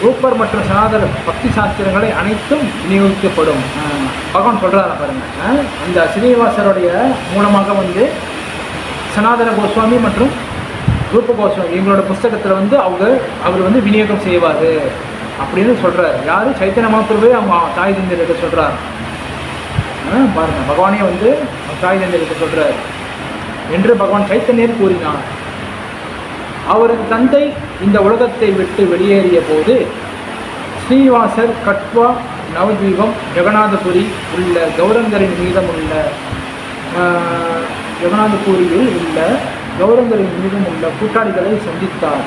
ரூப்பர் மற்றும் சனாதன பக்தி சாஸ்திரங்களை அனைத்தும் விநியோகிக்கப்படும். பகவான் சொல்கிறாரா பாருங்கள், அந்த ஸ்ரீனிவாசருடைய மூலமாக வந்து சனாதன கோஸ்வாமி மற்றும் ரூப கோஸ்வாமி எங்களோட புஸ்தகத்தில் வந்து அவர் வந்து விநியோகம் செய்வார் அப்படின்னு சொல்கிறார். யார்? சைத்தன்ய மகாபிரபுவே அவங்க தாய் தந்தையர்கிட்ட சொல்கிறார். பாருங்கள், பகவானே வந்து தாய் தந்தையர்கிட்ட சொல்கிறார் என்று பகவான் சைத்தன்யர் கூறினார். அவரது தந்தை இந்த உலகத்தை விட்டு வெளியேறிய போது ஸ்ரீனிவாசர் கட்வா நவதீபம் ஜெகநாதபுரி உள்ள கௌரங்கரின் மீதமுள்ள ஜெகநாதபுரியில் உள்ள கௌரங்கரின் மீதும் உள்ள கூட்டாளிகளை சந்தித்தார்.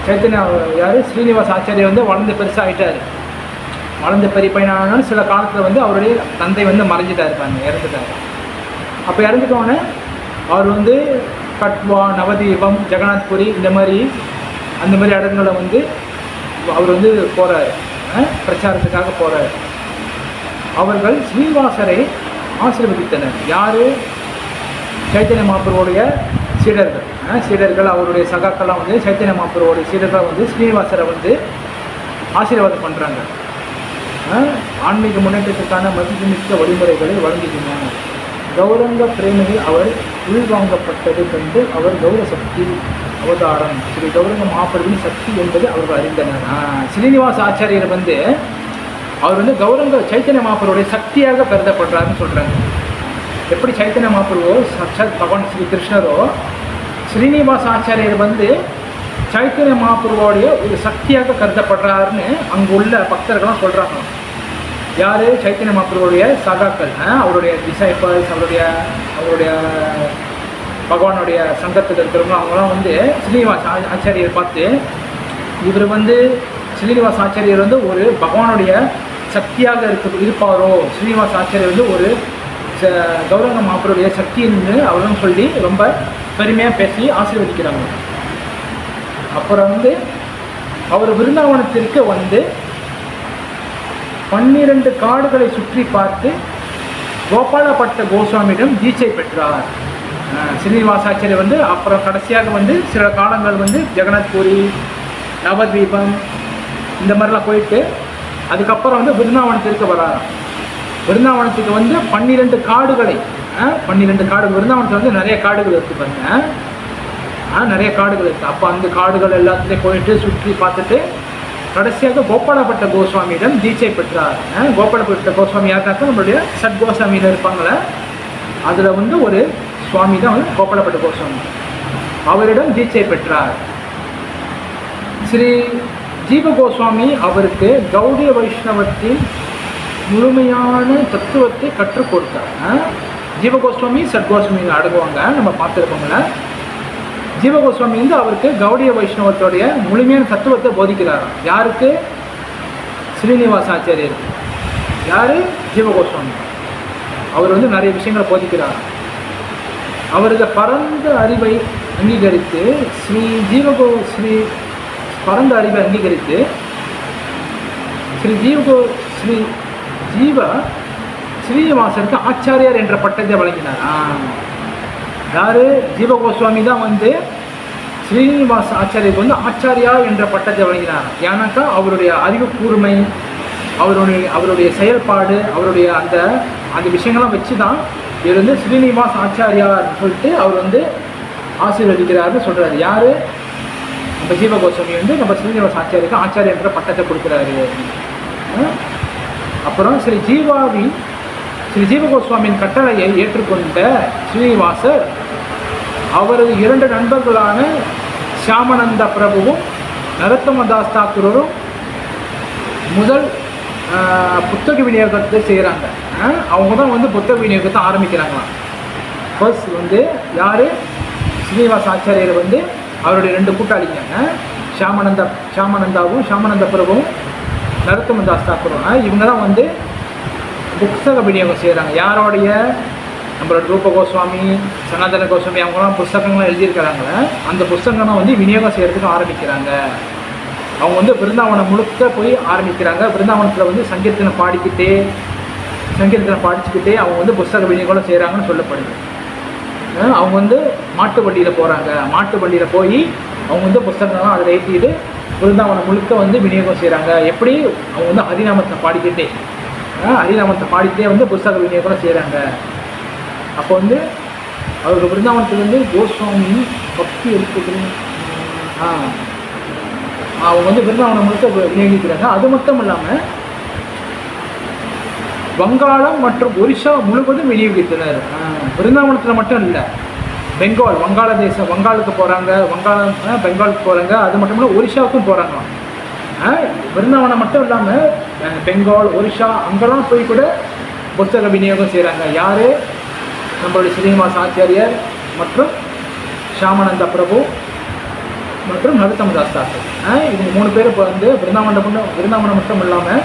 சைத்தன்யா யார்? ஸ்ரீனிவாச ஆச்சாரியர் வந்து வளர்ந்து பெருசாகிட்டார். வளர்ந்து பெரிய பையனானாலும் சில காலத்தில் வந்து அவருடைய தந்தை வந்து மறைஞ்சிட்டார், இறந்துட்டார். அப்போ இறந்துட்டோன்னே அவர் வந்து கட்வா நவதீபம் ஜெகநாத்புரி அந்த மாதிரி இடங்களை வந்து அவர் வந்து போகிறார், பிரச்சாரத்துக்காக போகிறார். அவர்கள் ஸ்ரீனிவாசரை ஆசீர்வதித்தனர். யார்? சைத்தன்ய மகாபிரபுவுடைய சீடர்கள் அவருடைய சகாக்கள்லாம் வந்து சைத்தன்ய மகாபிரபுவுடைய சீடர்கள் வந்து ஸ்ரீனிவாசரை வந்து ஆசீர்வாதம் பண்ணுறாங்க. ஆன்மீக முன்னேற்றத்துக்கான மதிப்புமிக்க வழிமுறைகளை வழங்கினாங்க. கௌரங்க பிரேமிகள் அவர் உள்வாங்கப்பட்டது கண்டு அவர் கௌர சக்தி அவதாரம் ஸ்ரீ கௌரங்க மகாபிரபுவின் சக்தி என்பது அவர்கள் அறிந்தனர். ஸ்ரீனிவாச ஆச்சாரியர் வந்து அவர் வந்து கௌரங்க சைத்தன்ய மகாபிரபுடைய சக்தியாக கருதப்படுறாருன்னு சொல்கிறாங்க. எப்படி சைத்தன்ய மகாபிரபு சாட்சாத் பகவான் ஸ்ரீ கிருஷ்ணரோ, ஸ்ரீனிவாச ஆச்சாரியர் வந்து சைத்தன்ய மகாபிரபுவோடைய ஒரு சக்தியாக கருதப்படுறாருன்னு அங்கே உள்ள பக்தர்கள்லாம் சொல்கிறாங்க. யார்? சைத்தன்ய மகாபிரபுவுடைய சகாக்கள், அவருடைய டிசைபிள்ஸ், அவருடைய பகவானுடைய சங்கத்தில் இருக்கிறவங்க அவங்களாம் வந்து ஸ்ரீனிவாச ஆச்சாரியர் பார்த்து, இவர் வந்து ஸ்ரீனிவாச ஆச்சாரியர் வந்து ஒரு பகவானுடைய சக்தியாக இருப்பாரோ, ஸ்ரீனிவாச ஆச்சாரியர் வந்து ஒரு கௌரங்க மகாபிரபுடைய சக்தின்னு அவரும் சொல்லி ரொம்ப பெருமையாக பேசி ஆசீர்வதிக்கிறாங்க. அப்புறம் வந்து அவர் விருந்தாவனத்திற்கு வந்து 12 காடுகளை சுற்றி பார்த்து கோபாலபட்ட கோஸ்வாமியிடம் தீட்சை பெற்றார். ஸ்ரீனிவாசாச்சாரியர் வந்து அப்புறம் கடைசியாக வந்து சில காலங்கள் வந்து ஜெகநாத்புரி நவதீபம் இந்த மாதிரிலாம் போயிட்டு அதுக்கப்புறம் வந்து விருந்தாவனத்திற்கு வரார். விருந்தாவனத்துக்கு வந்து 12 காடுகளை 12 காடு விருந்தாவனத்தில் வந்து நிறைய காடுகள் இருக்குது பாருங்க, நிறைய காடுகள் இருக்குது. அப்போ அந்த காடுகள் எல்லாத்துலேயும் போயிட்டு சுற்றி பார்த்துட்டு கடைசியாக கோபாலபட்ட கோஸ்வாமியிடம் தீட்சை பெற்றார். கோபாலபட்ட கோஸ்வாமி யாருனாக்கா நம்மளுடைய சத்கோஸ்வாமியில் இருப்பாங்களே, அதில் வந்து ஒரு சுவாமி தான் வந்து கோபாலபட்ட கோஸ்வாமி. அவரிடம் தீட்சை பெற்றார். ஸ்ரீ ஜீவ கோஸ்வாமி அவருக்கு கௌடிய வைஷ்ணவத்தின் முழுமையான தத்துவத்தை கற்றுக் கொடுத்தார். ஜீவகோஸ்வாமி சத்கோஸ்வாமி அடங்குவாங்க, நம்ம பார்த்துருப்போங்கள. ஜீவகோஸ்வாமி வந்து அவருக்கு கௌடிய வைஷ்ணவத்தோடைய முழுமையான தத்துவத்தை போதிக்கிறார். யாருக்கு? ஸ்ரீனிவாச ஆச்சாரியர். யார்? ஜீவகோஸ்வாமி. அவர் வந்து நிறைய விஷயங்களை போதிக்கிறார். அவரது பரந்த அறிவை அங்கீகரித்து பரந்த அறிவை அங்கீகரித்து ஸ்ரீ ஸ்ரீனிவாசருக்கு ஆச்சாரியார் என்ற பட்டத்தை வழங்கினார். யார்? ஜீவ கோஸ்வாமி தான் வந்து ஸ்ரீனிவாச ஆச்சாரியருக்கு வந்து ஆச்சாரியா என்ற பட்டத்தை வழங்கினார். ஏன்னாக்கா அவருடைய அறிவு கூர்மை, அவருடைய செயல்பாடு, அவருடைய அந்த விஷயங்கள்லாம் வச்சு தான் இவர் வந்து ஸ்ரீனிவாச ஆச்சாரியார்னு சொல்லிட்டு அவர் வந்து ஆசீர்வதிக்கிறாருன்னு சொல்கிறாரு. யார்? நம்ம ஜீவ கோஸ்வாமி வந்து நம்ம ஸ்ரீனிவாச ஆச்சாரியருக்கு ஆச்சாரியா என்ற பட்டத்தை கொடுக்குறாரு. அப்புறம் ஸ்ரீ ஜீவ கோஸ்வாமியின் கட்டளையை ஏற்றுக்கொண்ட ஸ்ரீனிவாசர் அவரது 2 நண்பர்களான ஷியாமனந்த பிரபுவும் நரோத்தமதாஸ் தாக்கூரும் முதல் புத்தக விநியோகத்தை செய்கிறாங்க. அவங்க தான் வந்து புத்தக விநியோகத்தை ஆரம்பிக்கிறாங்களாம். ஃபர்ஸ்ட் வந்து யார்? ஸ்ரீனிவாச ஆச்சாரியர் வந்து அவருடைய 2 கூட்டாளிங்க ஷாமானந்தாவும் ஷாமானந்த பிரபுவும் நரோத்தமதாஸ் தாக்கூரும் இவங்க தான் வந்து புஸ்தக விநியோகம் செய்கிறாங்க. யாரோடைய நம்மளோட ரூப கோஸ்வாமி, சனாதன கோஸ்வாமி அவங்களாம் புஸ்தகங்கள்லாம் எழுதியிருக்கிறாங்களே அந்த புஸ்தகங்கள்லாம் வந்து விநியோகம் செய்கிறதுக்கு ஆரம்பிக்கிறாங்க. அவங்க வந்து பிருந்தாவனம் முழுக்க போய் ஆரம்பிக்கிறாங்க. பிருந்தாவனத்தில் வந்து சங்கீர்த்தனை படிச்சுக்கிட்டே அவங்க வந்து புஸ்தக விநியோகம் செய்கிறாங்கன்னு சொல்லப்படுது. அவங்க வந்து மாட்டு வண்டியில் போகிறாங்க. மாட்டு வண்டியில் போய் அவங்க வந்து புஸ்தகங்கள்லாம் அதில் ஏற்றிட்டு பிருந்தாவனம் முழுக்க வந்து விநியோகம் செய்கிறாங்க. எப்படி அவங்க வந்து ஹரிநாமத்தை பாடிக்கிட்டே வந்து புஸ்தக விநியோகம் செய்கிறாங்க. அப்போ வந்து அவருக்கு பிருந்தாவனத்துக்கு வந்து கோஸ்வாமி பக்தி எடுத்துக்கிற அவங்க வந்து பிருந்தாவனம் முழுக்க விநியோகிக்கிறாங்க. அது மட்டும் இல்லாமல் வங்காளம் மற்றும் ஒரிஷா முழுவதும் விநியோகித்தனர். பிருந்தாவனத்தில் மட்டும் இல்லை, வங்காளுக்கு போகிறாங்க, பெங்காலுக்கு போகிறாங்க. அது மட்டும் இல்லை ஒரிஷாவுக்கும் போகிறாங்க. பிருந்தாவனம் மட்டும் இல்லாமல் பெங்கால், ஒரிஷா அங்கெல்லாம் போய் கூட புஸ்தக விநியோகம் செய்கிறாங்க. யார்? நம்மளுடைய ஸ்ரீனிவாச ஆச்சாரியர் மற்றும் ஷாமானந்த பிரபு மற்றும் நரோத்தமதாஸ் தாக்கூர் இவங்க 3 பேர் இப்போ வந்து பிருந்தாவனம் மட்டும் இல்லாமல்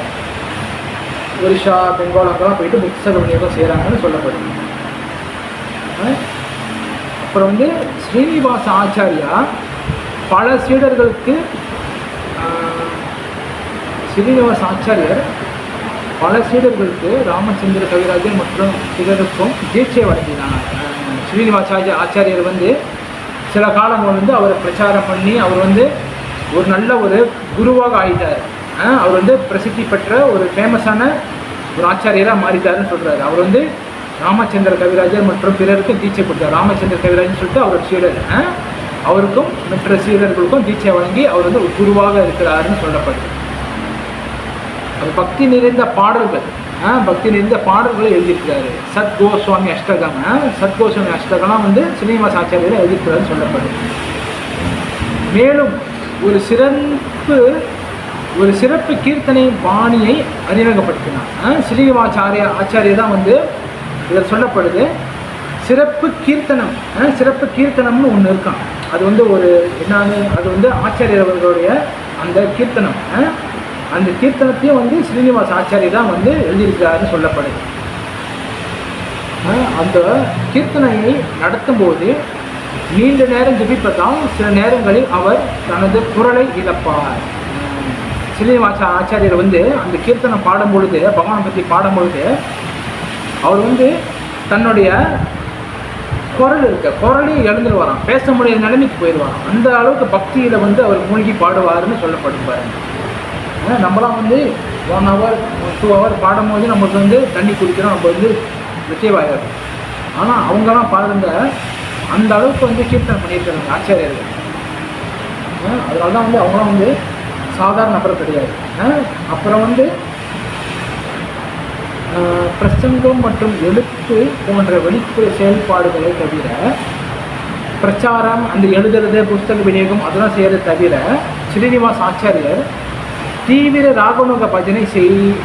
ஒரிஷா, பெங்கால் அங்கெல்லாம் போயிட்டு புஸ்தக விநியோகம் செய்கிறாங்கன்னு சொல்லப்படுது. அப்புறம் வந்து ஸ்ரீனிவாச ஆச்சாரியா பல சீடர்களுக்கு ராமச்சந்திர கவிராஜர் மற்றும் சிலருக்கும் தீட்சை வழங்கினார். ஸ்ரீனிவாச ஆச்சாரியர் வந்து சில காலங்கள் வந்து அவரை பிரச்சாரம் பண்ணி அவர் வந்து ஒரு நல்ல ஒரு குருவாக ஆகிட்டார். அவர் வந்து பிரசித்தி பெற்ற ஒரு ஃபேமஸான ஒரு ஆச்சாரியராக மாறிட்டாருன்னு சொல்கிறார். அவர் வந்து ராமச்சந்திர கவிராஜர் மற்றும் பிறருக்கும் தீட்சை கொடுத்தார். ராமச்சந்திர கவிராஜன் சொல்லிட்டு அவரோட சீடர், அவருக்கும் மற்ற சீடர்களுக்கும் தீட்சை வழங்கி அவர் வந்து ஒரு குருவாக இருக்கிறாருன்னு சொல்லப்படுது. அது பக்தி நிறைந்த பாடல்களை எழுதியிருக்கிறாரு. சத்கோஸ்வாமி அஷ்டகம்லாம் வந்து ஸ்ரீனிவாச ஆச்சாரியரை எழுதியிருக்கிறாருன்னு சொல்லப்படுது. மேலும் ஒரு சிறப்பு கீர்த்தனை பாணியை அறிமுகப்படுத்தினார். ஸ்ரீனிவாச ஆச்சாரியர் தான் வந்து இதில் சொல்லப்படுது. சிறப்பு கீர்த்தனம்னு ஒன்று இருக்கான். அது வந்து அது வந்து ஆச்சாரியர் அவர்களுடைய அந்த கீர்த்தனம். அந்த கீர்த்தனத்தையும் வந்து ஸ்ரீனிவாச ஆச்சாரியர் தான் வந்து எழுதியிருக்கிறாருன்னு சொல்லப்படுது. அந்த கீர்த்தனையை நடத்தும் போது நீண்ட நேரம் ஜபிப்பதால் சில நேரங்களில் அவர் தனது குரலை இழப்பார். ஸ்ரீனிவாச ஆச்சாரியர் வந்து அந்த கீர்த்தனம் பாடும் பொழுது, பகவானை பற்றி பாடும் பொழுது அவர் வந்து தன்னுடைய குரலையும் இழந்துட்டு வரான், பேச முடியாத நிலைமைக்கு போயிடுவாராம். அந்த அளவுக்கு பக்தியில் வந்து அவர் மூழ்கி பாடுவார்னு சொல்லப்படுவார். நம்மளாம் வந்து 1 hour 2 hour பாடும்போது நமக்கு வந்து தண்ணி குடிக்கிறோம், நம்ம வந்து ரிசீவ் ஆகிடும். ஆனால் அவங்கெல்லாம் பாருங்க அந்த அளவுக்கு வந்து கீர்த்தனை பண்ணியிருக்காங்க ஆச்சாரியர்கள். அதனால தான் வந்து அவங்களாம் வந்து சாதாரண நபர் கிடையாது. அப்புறம் வந்து பிரசங்கம் மற்றும் எழுத்து போன்ற வெளிப்புற செயல்பாடுகளை தவிர, பிரச்சாரம், அந்த எழுதுறது, புஸ்தக விநியோகம் அதெல்லாம் செய்யறதை தவிர ஸ்ரீனிவாச ஆச்சாரியர் தீவிர ராகநோக பஜனை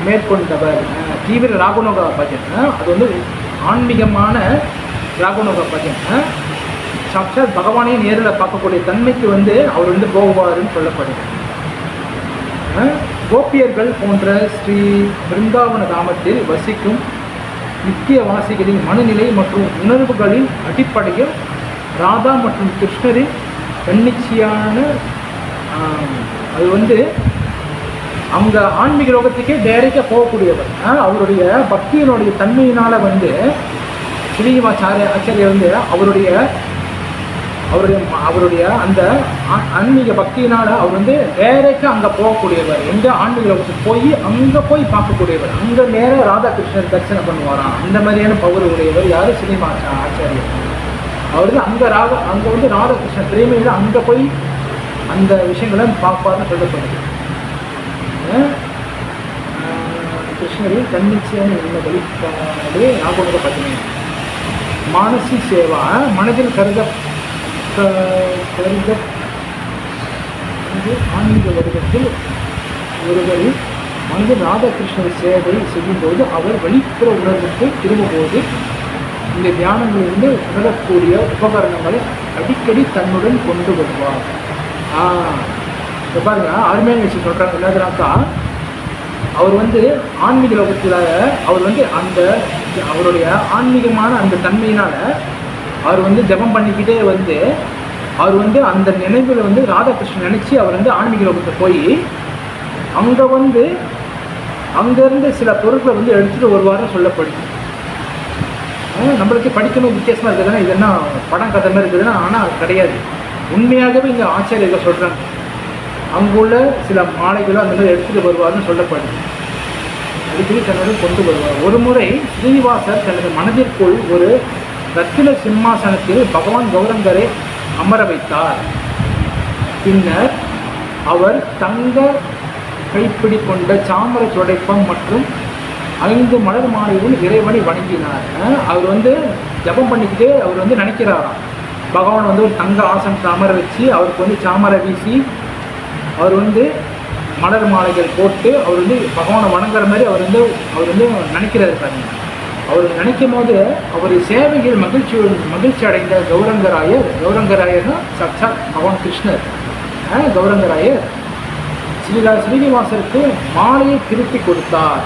மேற்கொண்டவர். தீவிர ராகநோக பஜனை அது வந்து ஆன்மீகமான ராகநோக பஜனை. சாட்சாத் பகவானையும் நேரில் பார்க்கக்கூடிய தன்மைக்கு வந்து அவர் வந்து போகுவாருன்னு சொல்லப்படுது. கோபியர்கள் போன்ற ஸ்ரீ பிருந்தாவன தாமத்தில் வசிக்கும் நித்தியவாசிகளின் மனநிலை மற்றும் உணர்வுகளின் அடிப்படையில் ராதா மற்றும் கிருஷ்ணரின் தன்னிச்சையான அது வந்து அவங்க ஆன்மீக லோகத்துக்கே டைரெக்டாக போகக்கூடியவர். அவருடைய பக்தியினுடைய தன்மையினால் வந்து ஸ்ரீனிவாச ஆச்சாரியர் வந்து அவருடைய அந்த ஆன்மீக பக்தியினால் அவர் வந்து டைரெக்டாக அங்கே போகக்கூடியவர். எங்கே ஆன்மீக லோகத்துக்கு அங்கே போய் பார்க்கக்கூடியவர். அங்கே நேராக ராதாகிருஷ்ணர் தரிசனம் பண்ணுவாராம். அந்த மாதிரியான பவர் உடையவர் யார்? ஸ்ரீனிவாச ஆச்சாரியர். அவர் வந்து அங்கே வந்து ராதாகிருஷ்ணன் பிரேமையில் அங்கே போய் அந்த விஷயங்களை பார்ப்பார்னு சொல்லப்படுது. கிருஷ்ணரின் தன்னிச்சையான என்ன வழிபாடு ஞாபகம் பார்த்தீங்க. மானசி சேவா மனதில் கருத ஆன்மீக வருடத்தில் ஒருவரின் மனதில் ராதாகிருஷ்ணர் சேவை செய்யும்போது அவர் வெளிப்புற உணர்வுக்கு திரும்பும்போது இந்த தியானங்களிலிருந்து உணரக்கூடிய உபகரணங்களை அடிக்கடி தன்னுடன் கொண்டு வருவார். இப்போ பாருங்க, அருமையான விஷயம் சொல்கிறாங்க. என்னதுனாக்கா, அவர் வந்து ஆன்மீக லோகத்தில் அவர் வந்து அந்த அவருடைய ஆன்மீகமான அந்த தன்மையினால் அவர் வந்து ஜபம் பண்ணிக்கிட்டே வந்து அவர் வந்து அந்த நினைவில் வந்து ராதாகிருஷ்ணன் நினச்சி அவர் வந்து ஆன்மீக லோகத்தை போய் அங்கே வந்து அங்கேருந்து சில பொருட்களை வந்து எடுத்துகிட்டு வருவார்னு சொல்லப்படுது. நம்மளுக்கு படிக்கணும் வித்தியாசமாக இருக்குதுன்னா இது என்ன படம் கதை மாதிரி இருக்குதுன்னா, ஆனால் அது கிடையாது. உண்மையாகவே இங்கே ஆச்சாரியர்கள் சொல்கிறாங்க, அங்குள்ள சில மாலைகளும் அந்த மாதிரி எடுத்துகிட்டு வருவார்னு சொல்லப்படுது. அடிக்கடி தன்னோடு கொண்டு வருவார். ஒரு முறை ஸ்ரீனிவாசர் தனது மனதிற்குள் ஒரு ரத்தின சிம்மாசனத்தில் பகவான் கௌரங்கரை அமர வைத்தார். பின்னர் அவர் தங்க கைப்பிடி கொண்ட சாமர சுடைப்பம் மற்றும் 5 மலர் மாலையுடன் இறைவனை வணங்கினார். அவர் வந்து ஜபம் பண்ணிக்கிட்டே அவர் வந்து நினைக்கிறாராம், பகவான் வந்து ஒரு தங்க ஆசனத்தை அமர வச்சு அவருக்கு வந்து சாமரை வீசி அவர் வந்து மலர் மாலைகள் போட்டு அவர் வந்து பகவானை வணங்குற மாதிரி அவர் வந்து நினைக்கிறாரு பாருங்க. அவர் நினைக்கும் போது அவர் சேவையில் மகிழ்ச்சி அடைந்த கௌரங்கராயர்னா சாட்சாத் பகவான் கிருஷ்ணர். கௌரங்கராயர் ஸ்ரீனிவாசருக்கு மாலையை திருப்பி கொடுத்தார்.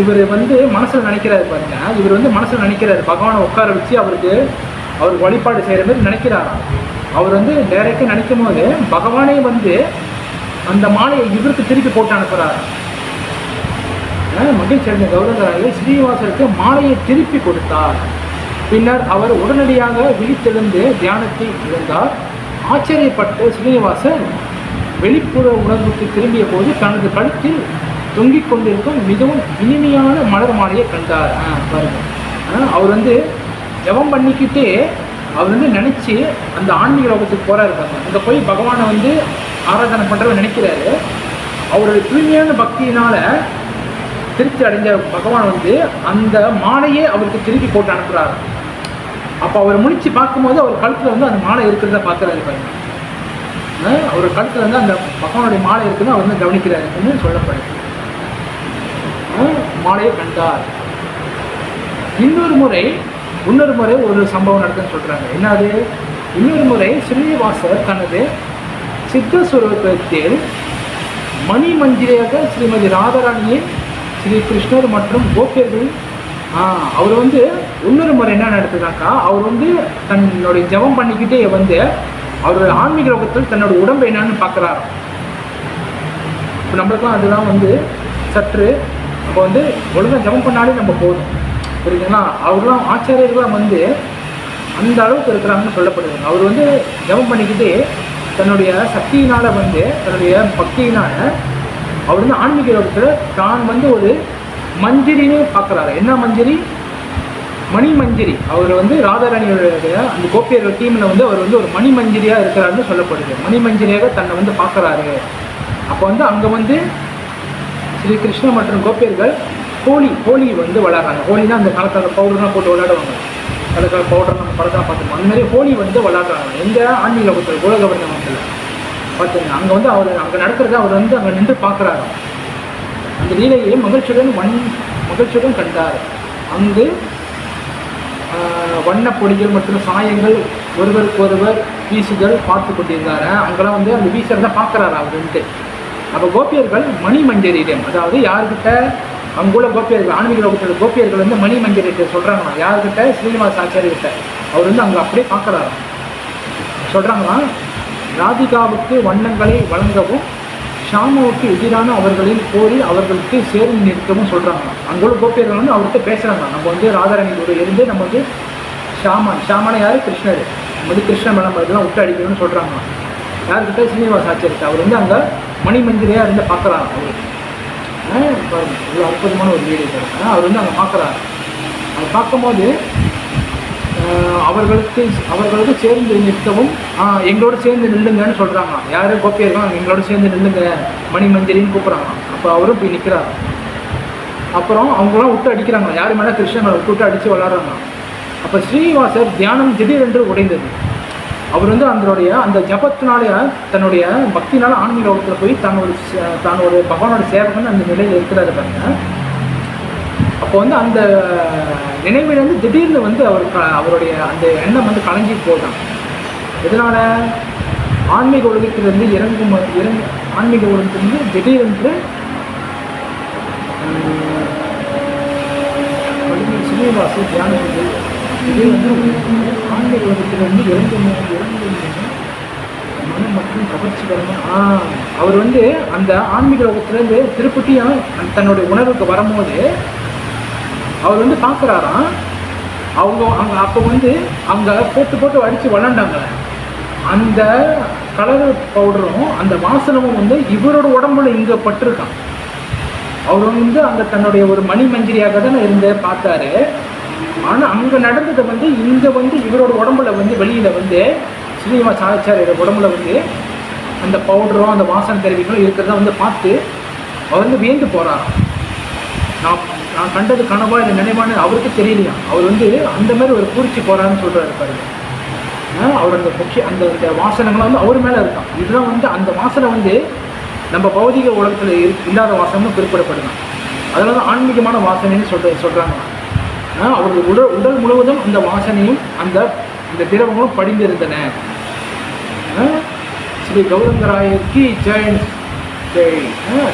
இவர் வந்து மனசில் நினைக்கிறாரு பாருங்க, இவர் வந்து மனசில் நினைக்கிறாரு பகவானை உட்கார வச்சு அவருக்கு வழிபாடு செய்கிற மாதிரி நினைக்கிறாராம். அவர் வந்து டைரெக்டாக நினைக்கும் போது பகவானே வந்து அந்த மாலையை இவருக்கு திருப்பி போட்டு அனுப்புகிறார். மகிழ்ச்சி அடைந்த கௌரங்கராயர் ஸ்ரீனிவாசருக்கு மாலையை திருப்பி கொடுத்தார். பின்னர் அவர் உடனடியாக விழித்தெழுந்து தியானத்தை இருந்தார். ஆச்சரியப்பட்டு ஸ்ரீனிவாசர் வெளிப்புற உணர்வுக்கு திரும்பிய போது தனது கழுத்தில் தொங்கிக் கொண்டிருக்கும் மிகவும் இனிமையான மலர் மாலையை கண்டார். பாருங்க, அவர் வந்து ஜபம் பண்ணிக்கிட்டே அவர் வந்து நினச்சி அந்த ஆன்மீக லோகத்துக்கு போகிறாரு பாருங்க. அங்கே போய் பகவானை வந்து ஆராதனை பண்ணுறவர் நினைக்கிறாரு. அவருடைய தூய்மையான பக்தியினால் திருப்தி அடைஞ்ச பகவான் வந்து அந்த மாலையே அவருக்கு திருப்பி போட்டு அனுப்புகிறாரு. அப்போ அவர் முடிச்சு பார்க்கும்போது அவர் கழுத்தில் வந்து அந்த மாலை இருக்கிறத பார்க்குறாரு பாருங்க. அவர் கழுத்தில் வந்து அந்த பகவானுடைய மாலை இருக்குன்னு அவர் வந்து கவனிக்கிறாருன்னு சொல்லப்படுது. மாலையை கண்டார். இன்னொரு முறை ஒரு சம்பவம் நடக்குன்னு சொல்கிறாங்க. என்னது? இன்னொரு முறை ஸ்ரீனிவாசர் தனது சித்தஸ்வரூபத்தில் மணி மஞ்சிரையாக ஸ்ரீமதி ராதாராணியின் ஸ்ரீ கிருஷ்ணர் மற்றும் கோபியர்கள் அவர் வந்து இன்னொரு முறை என்ன நடக்குதுனாக்கா, அவர் வந்து தன்னுடைய ஜபம் பண்ணிக்கிட்டே வந்து அவருடைய ஆன்மீக லோகத்தில் தன்னோட உடம்பு என்னன்னு பார்க்குறாரு. இப்போ நம்மளுக்குலாம் அதெல்லாம் வந்து சற்று அப்போ வந்து ஒழுங்காக ஜபம் பண்ணாலே நம்ம போதும், புரியுதுங்களா? அவர்லாம் ஆச்சாரியர்களாம் வந்து அந்த அளவுக்கு இருக்கிறாங்கன்னு சொல்லப்படுது. அவர் வந்து ஜபம் பண்ணிக்கிட்டே தன்னுடைய சக்தியினால் வந்து தன்னுடைய பக்தியினால் அவர் வந்து ஆன்மீக லோகத்தில் தான் வந்து ஒரு மஞ்சரின்னு பார்க்குறாரு. என்ன மஞ்சரி? மணி மஞ்சரி. அவர் வந்து ராதாராணியோடைய அந்த கோபியர்கள் டீமில் வந்து அவர் வந்து ஒரு மணி மஞ்சரியாக இருக்கிறாருன்னு சொல்லப்படுது. மணி மஞ்சரியாக தன்னை வந்து பார்க்குறாரு. அப்போ வந்து அங்கே வந்து ஸ்ரீ கிருஷ்ணர் மற்றும் கோபியர்கள் ஹோலி வந்து விளாட்றாங்க. ஹோலினா அந்த கலக்கலர் பவுடர்லாம் போட்டு விளையாடுவாங்க. கலக்கலர் பவுடர் நம்ம படத்தான் பார்த்துருப்போம். அந்த மாதிரி ஹோலி வந்து விளாட்றாங்க. எந்த ஆன்மீக லோகத்தில் கோலகவர்தனத்தில் பார்த்துங்க. அங்கே வந்து அவர் அங்கே நடக்கிறத அவர் வந்து அங்கே நின்று பார்க்குறாரு. அந்த லீலையை மகிழ்ச்சியுடன் கண்டார். அங்கு வண்ணப்பொடிகள் மற்றும் சாயங்கள் ஒருவருக்கொருவர் வீசுதல் பார்த்து கொண்டிருந்தார். அங்கெல்லாம் வந்து அந்த வீசுறதை பார்க்குறாரு அவருன்ட்டு. அப்போ கோபியர்கள் மணி மஞ்சரியிடம், அதாவது யார்கிட்ட அங்குள்ள கோபியர்கள் ஆன்மீக லோகத்தில் கோபியர்கள் வந்து மணி மஞ்சரிட்ட சொல்கிறாங்களா, யார்கிட்ட? ஸ்ரீனிவாச ஆச்சாரியர்கிட்ட. அவர் வந்து அங்கே அப்படியே பார்க்குறாரு. சொல்கிறாங்களா, ராதிகாவுக்கு வண்ணங்களை வழங்கவும் ஷாமாவுக்கு எதிரான அவர்களின் போரில் அவர்களுக்கு சேர்ந்து நிற்கவும் சொல்கிறாங்க. அங்குள்ள கோபியர்கள் வந்து அவர்கிட்ட பேசுகிறாங்க. நம்ம வந்து ராதாராணியோட இருந்து நம்ம வந்து ஷாமான யார்? கிருஷ்ணர். நம்ம வந்து கிருஷ்ண மேடம் இதெல்லாம் விட்டு அடிக்கணும்னு சொல்கிறாங்க. யார்கிட்ட? ஸ்ரீனிவாச ஆச்சாரியத்தை. அவர் வந்து அங்கே மணி மஞ்சரியாக இருந்து பார்க்குறாங்க. அவர் பாருங்க, இவ்வளோ அற்புதமான ஒரு வீடியோ பாருங்க. அவர் வந்து அங்கே பார்க்குறாரு. அதை பார்க்கும்போது அவர்களுக்கு சேர்ந்து நிற்கவும் எங்களோட சேர்ந்து நில்லுங்கன்னு சொல்கிறாங்க. யார்? கோபியர்கள் எங்களோட சேர்ந்து நில்லுங்க மணி மஞ்சரின்னு கூப்பிட்றாங்க. அப்போ அவரும் போய் நிற்கிறார். அப்புறம் அவங்களாம் விட்டு அடிக்கிறாங்க. யார் மேலே? கிருஷ்ணன் மேலே விட்டு அடித்து விளாட்றாங்க. அப்போ ஸ்ரீனிவாசர் தியானம் திடீரென்று உடைந்தது. அவர் வந்து அந்த ஜபத்தினால தன்னுடைய பக்தினால ஆன்மீக லோகத்தில் போய் தான் ஒரு பகவானோட சேவகன் அந்த நிலையில் இருக்கிறாரு பாருங்க. அப்போ வந்து அந்த நினைவிலேருந்து திடீர்னு வந்து அவருடைய அந்த எண்ணம் வந்து கலங்கி போதான். எதனால்? ஆன்மீக உலகத்திலிருந்து ஆன்மீக உலகத்திலிருந்து திடீரென்று ஸ்ரீனிவாச தியானத்தில் திடீரென்று ஆன்மீக உலகத்திலிருந்து இறங்கு மனம் மற்றும் கவர்ச்சிகரமாக அவர் வந்து அந்த ஆன்மீக உலகத்திலேருந்து திருப்பட்டியும் தன்னுடைய உணர்வுக்கு வரும்போது அவர் வந்து பார்க்குறாராம். அவங்க அப்போ வந்து அவங்க போட்டு அடித்து விளாண்டாங்க. அந்த கலர் பவுடரும் அந்த வாசனமும் வந்து இவரோட உடம்புல இங்கே பட்டிருக்கான். அவர் வந்து அங்கே தன்னுடைய ஒரு மணி மஞ்சரியாக தான் இருந்து பார்த்தாரு. ஆனால் அங்கே நடந்ததை வந்து இங்கே வந்து இவரோட உடம்புல வந்து வெளியில் வந்து ஸ்ரீனிவாச ஆச்சாரியோட உடம்புல வந்து அந்த பவுடரும் அந்த வாசனை கருவிகளும் இருக்கிறத வந்து பார்த்து அவர் வந்து வியந்து போகிறாராம். நான் கண்டது கனவா இல்லை நினைவானு அவருக்கு தெரியலையா. அவர் வந்து அந்த மாதிரி ஒரு பூரிச்சு போகிறான்னு சொல்கிறாரு பாருங்க. அவர் அந்த அந்த வாசனைகள்லாம் வந்து அவர் மேலே இருக்கான். இதெல்லாம் வந்து அந்த வாசனை வந்து நம்ம பௌதிக உலகத்தில் இல்லாத வாசனைன்னு குறிப்பிடப்படுதான். அதனால தான் ஆன்மீகமான வாசனைன்னு சொல்கிறாங்க. அவருடைய உடல் முழுவதும் அந்த வாசனையும் இந்த திரவங்களும் படிந்திருந்தன. ஸ்ரீ கௌரங்கராயருக்கு ஜெய் ஜெய்.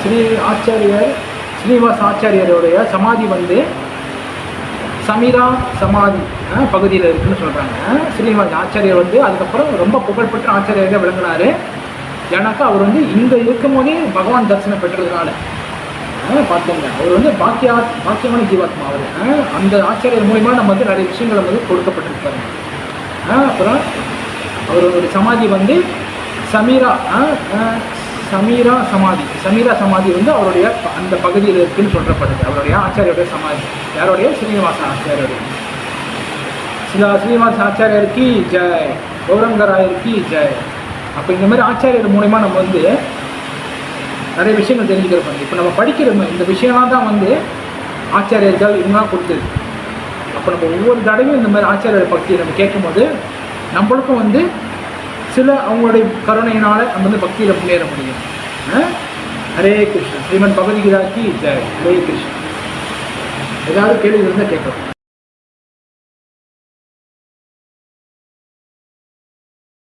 ஸ்ரீ ஆச்சாரியர் ஸ்ரீனிவாச ஆச்சாரியருடைய சமாதி வந்து சமீரா சமாதி பகுதியில் இருக்குதுன்னு சொல்கிறாங்க. ஸ்ரீனிவாச ஆச்சாரியர் வந்து அதுக்கப்புறம் ரொம்ப புகழ்பெற்ற ஆச்சாரியராக விளங்கினார். ஏன்னாக்கா அவர் வந்து இங்கே இருக்கும் போதே பகவான் தரிசனம் பெற்றதுனால பார்த்துங்க. அவர் வந்து பாக்கியமான ஜீவாத்மா. அவர் அந்த ஆச்சாரியர் மூலிமா நம்ம வந்து நிறைய விஷயங்கள் வந்து கொடுக்கப்பட்டிருக்காங்க. அப்புறம் அவருடைய சமாதி வந்து சமீரா சமாதி வந்து அவருடைய அந்த பகுதியில் இருக்குன்னு சொல்லப்படுது. அவருடைய ஆச்சாரியோடைய சமாதி யாருடைய? ஸ்ரீனிவாச ஆச்சாரியோடைய. ஸ்ரீனிவாச ஆச்சாரியருக்கு ஜெய், கௌரங்கராயருக்கு ஜெய். அப்போ இந்த மாதிரி ஆச்சாரியர் மூலமா நம்ம வந்து நிறைய விஷயங்கள் தெரிஞ்சுக்கிறோம். இப்போ நம்ம படிக்கிற இந்த விஷயம்லாம் தான் வந்து ஆச்சாரியர்கள் இவங்களாம் கொடுத்தது. அப்போ நம்ம ஒவ்வொரு தடவையும் இந்த மாதிரி ஆச்சாரியர் பக்தியை நம்ம கேட்கும்போது நம்மளுக்கும் வந்து சில அவங்களுடைய கருணையினால் நம்ம வந்து பக்தியில் முன்னேற முடியும். ஹரே கிருஷ்ணன். ஸ்ரீமன் பகவத்கீதாக்கு ஜெய். ஹரே கிருஷ்ணன். ஏதாவது கேள்வி இருந்தால் கேட்கலாம்.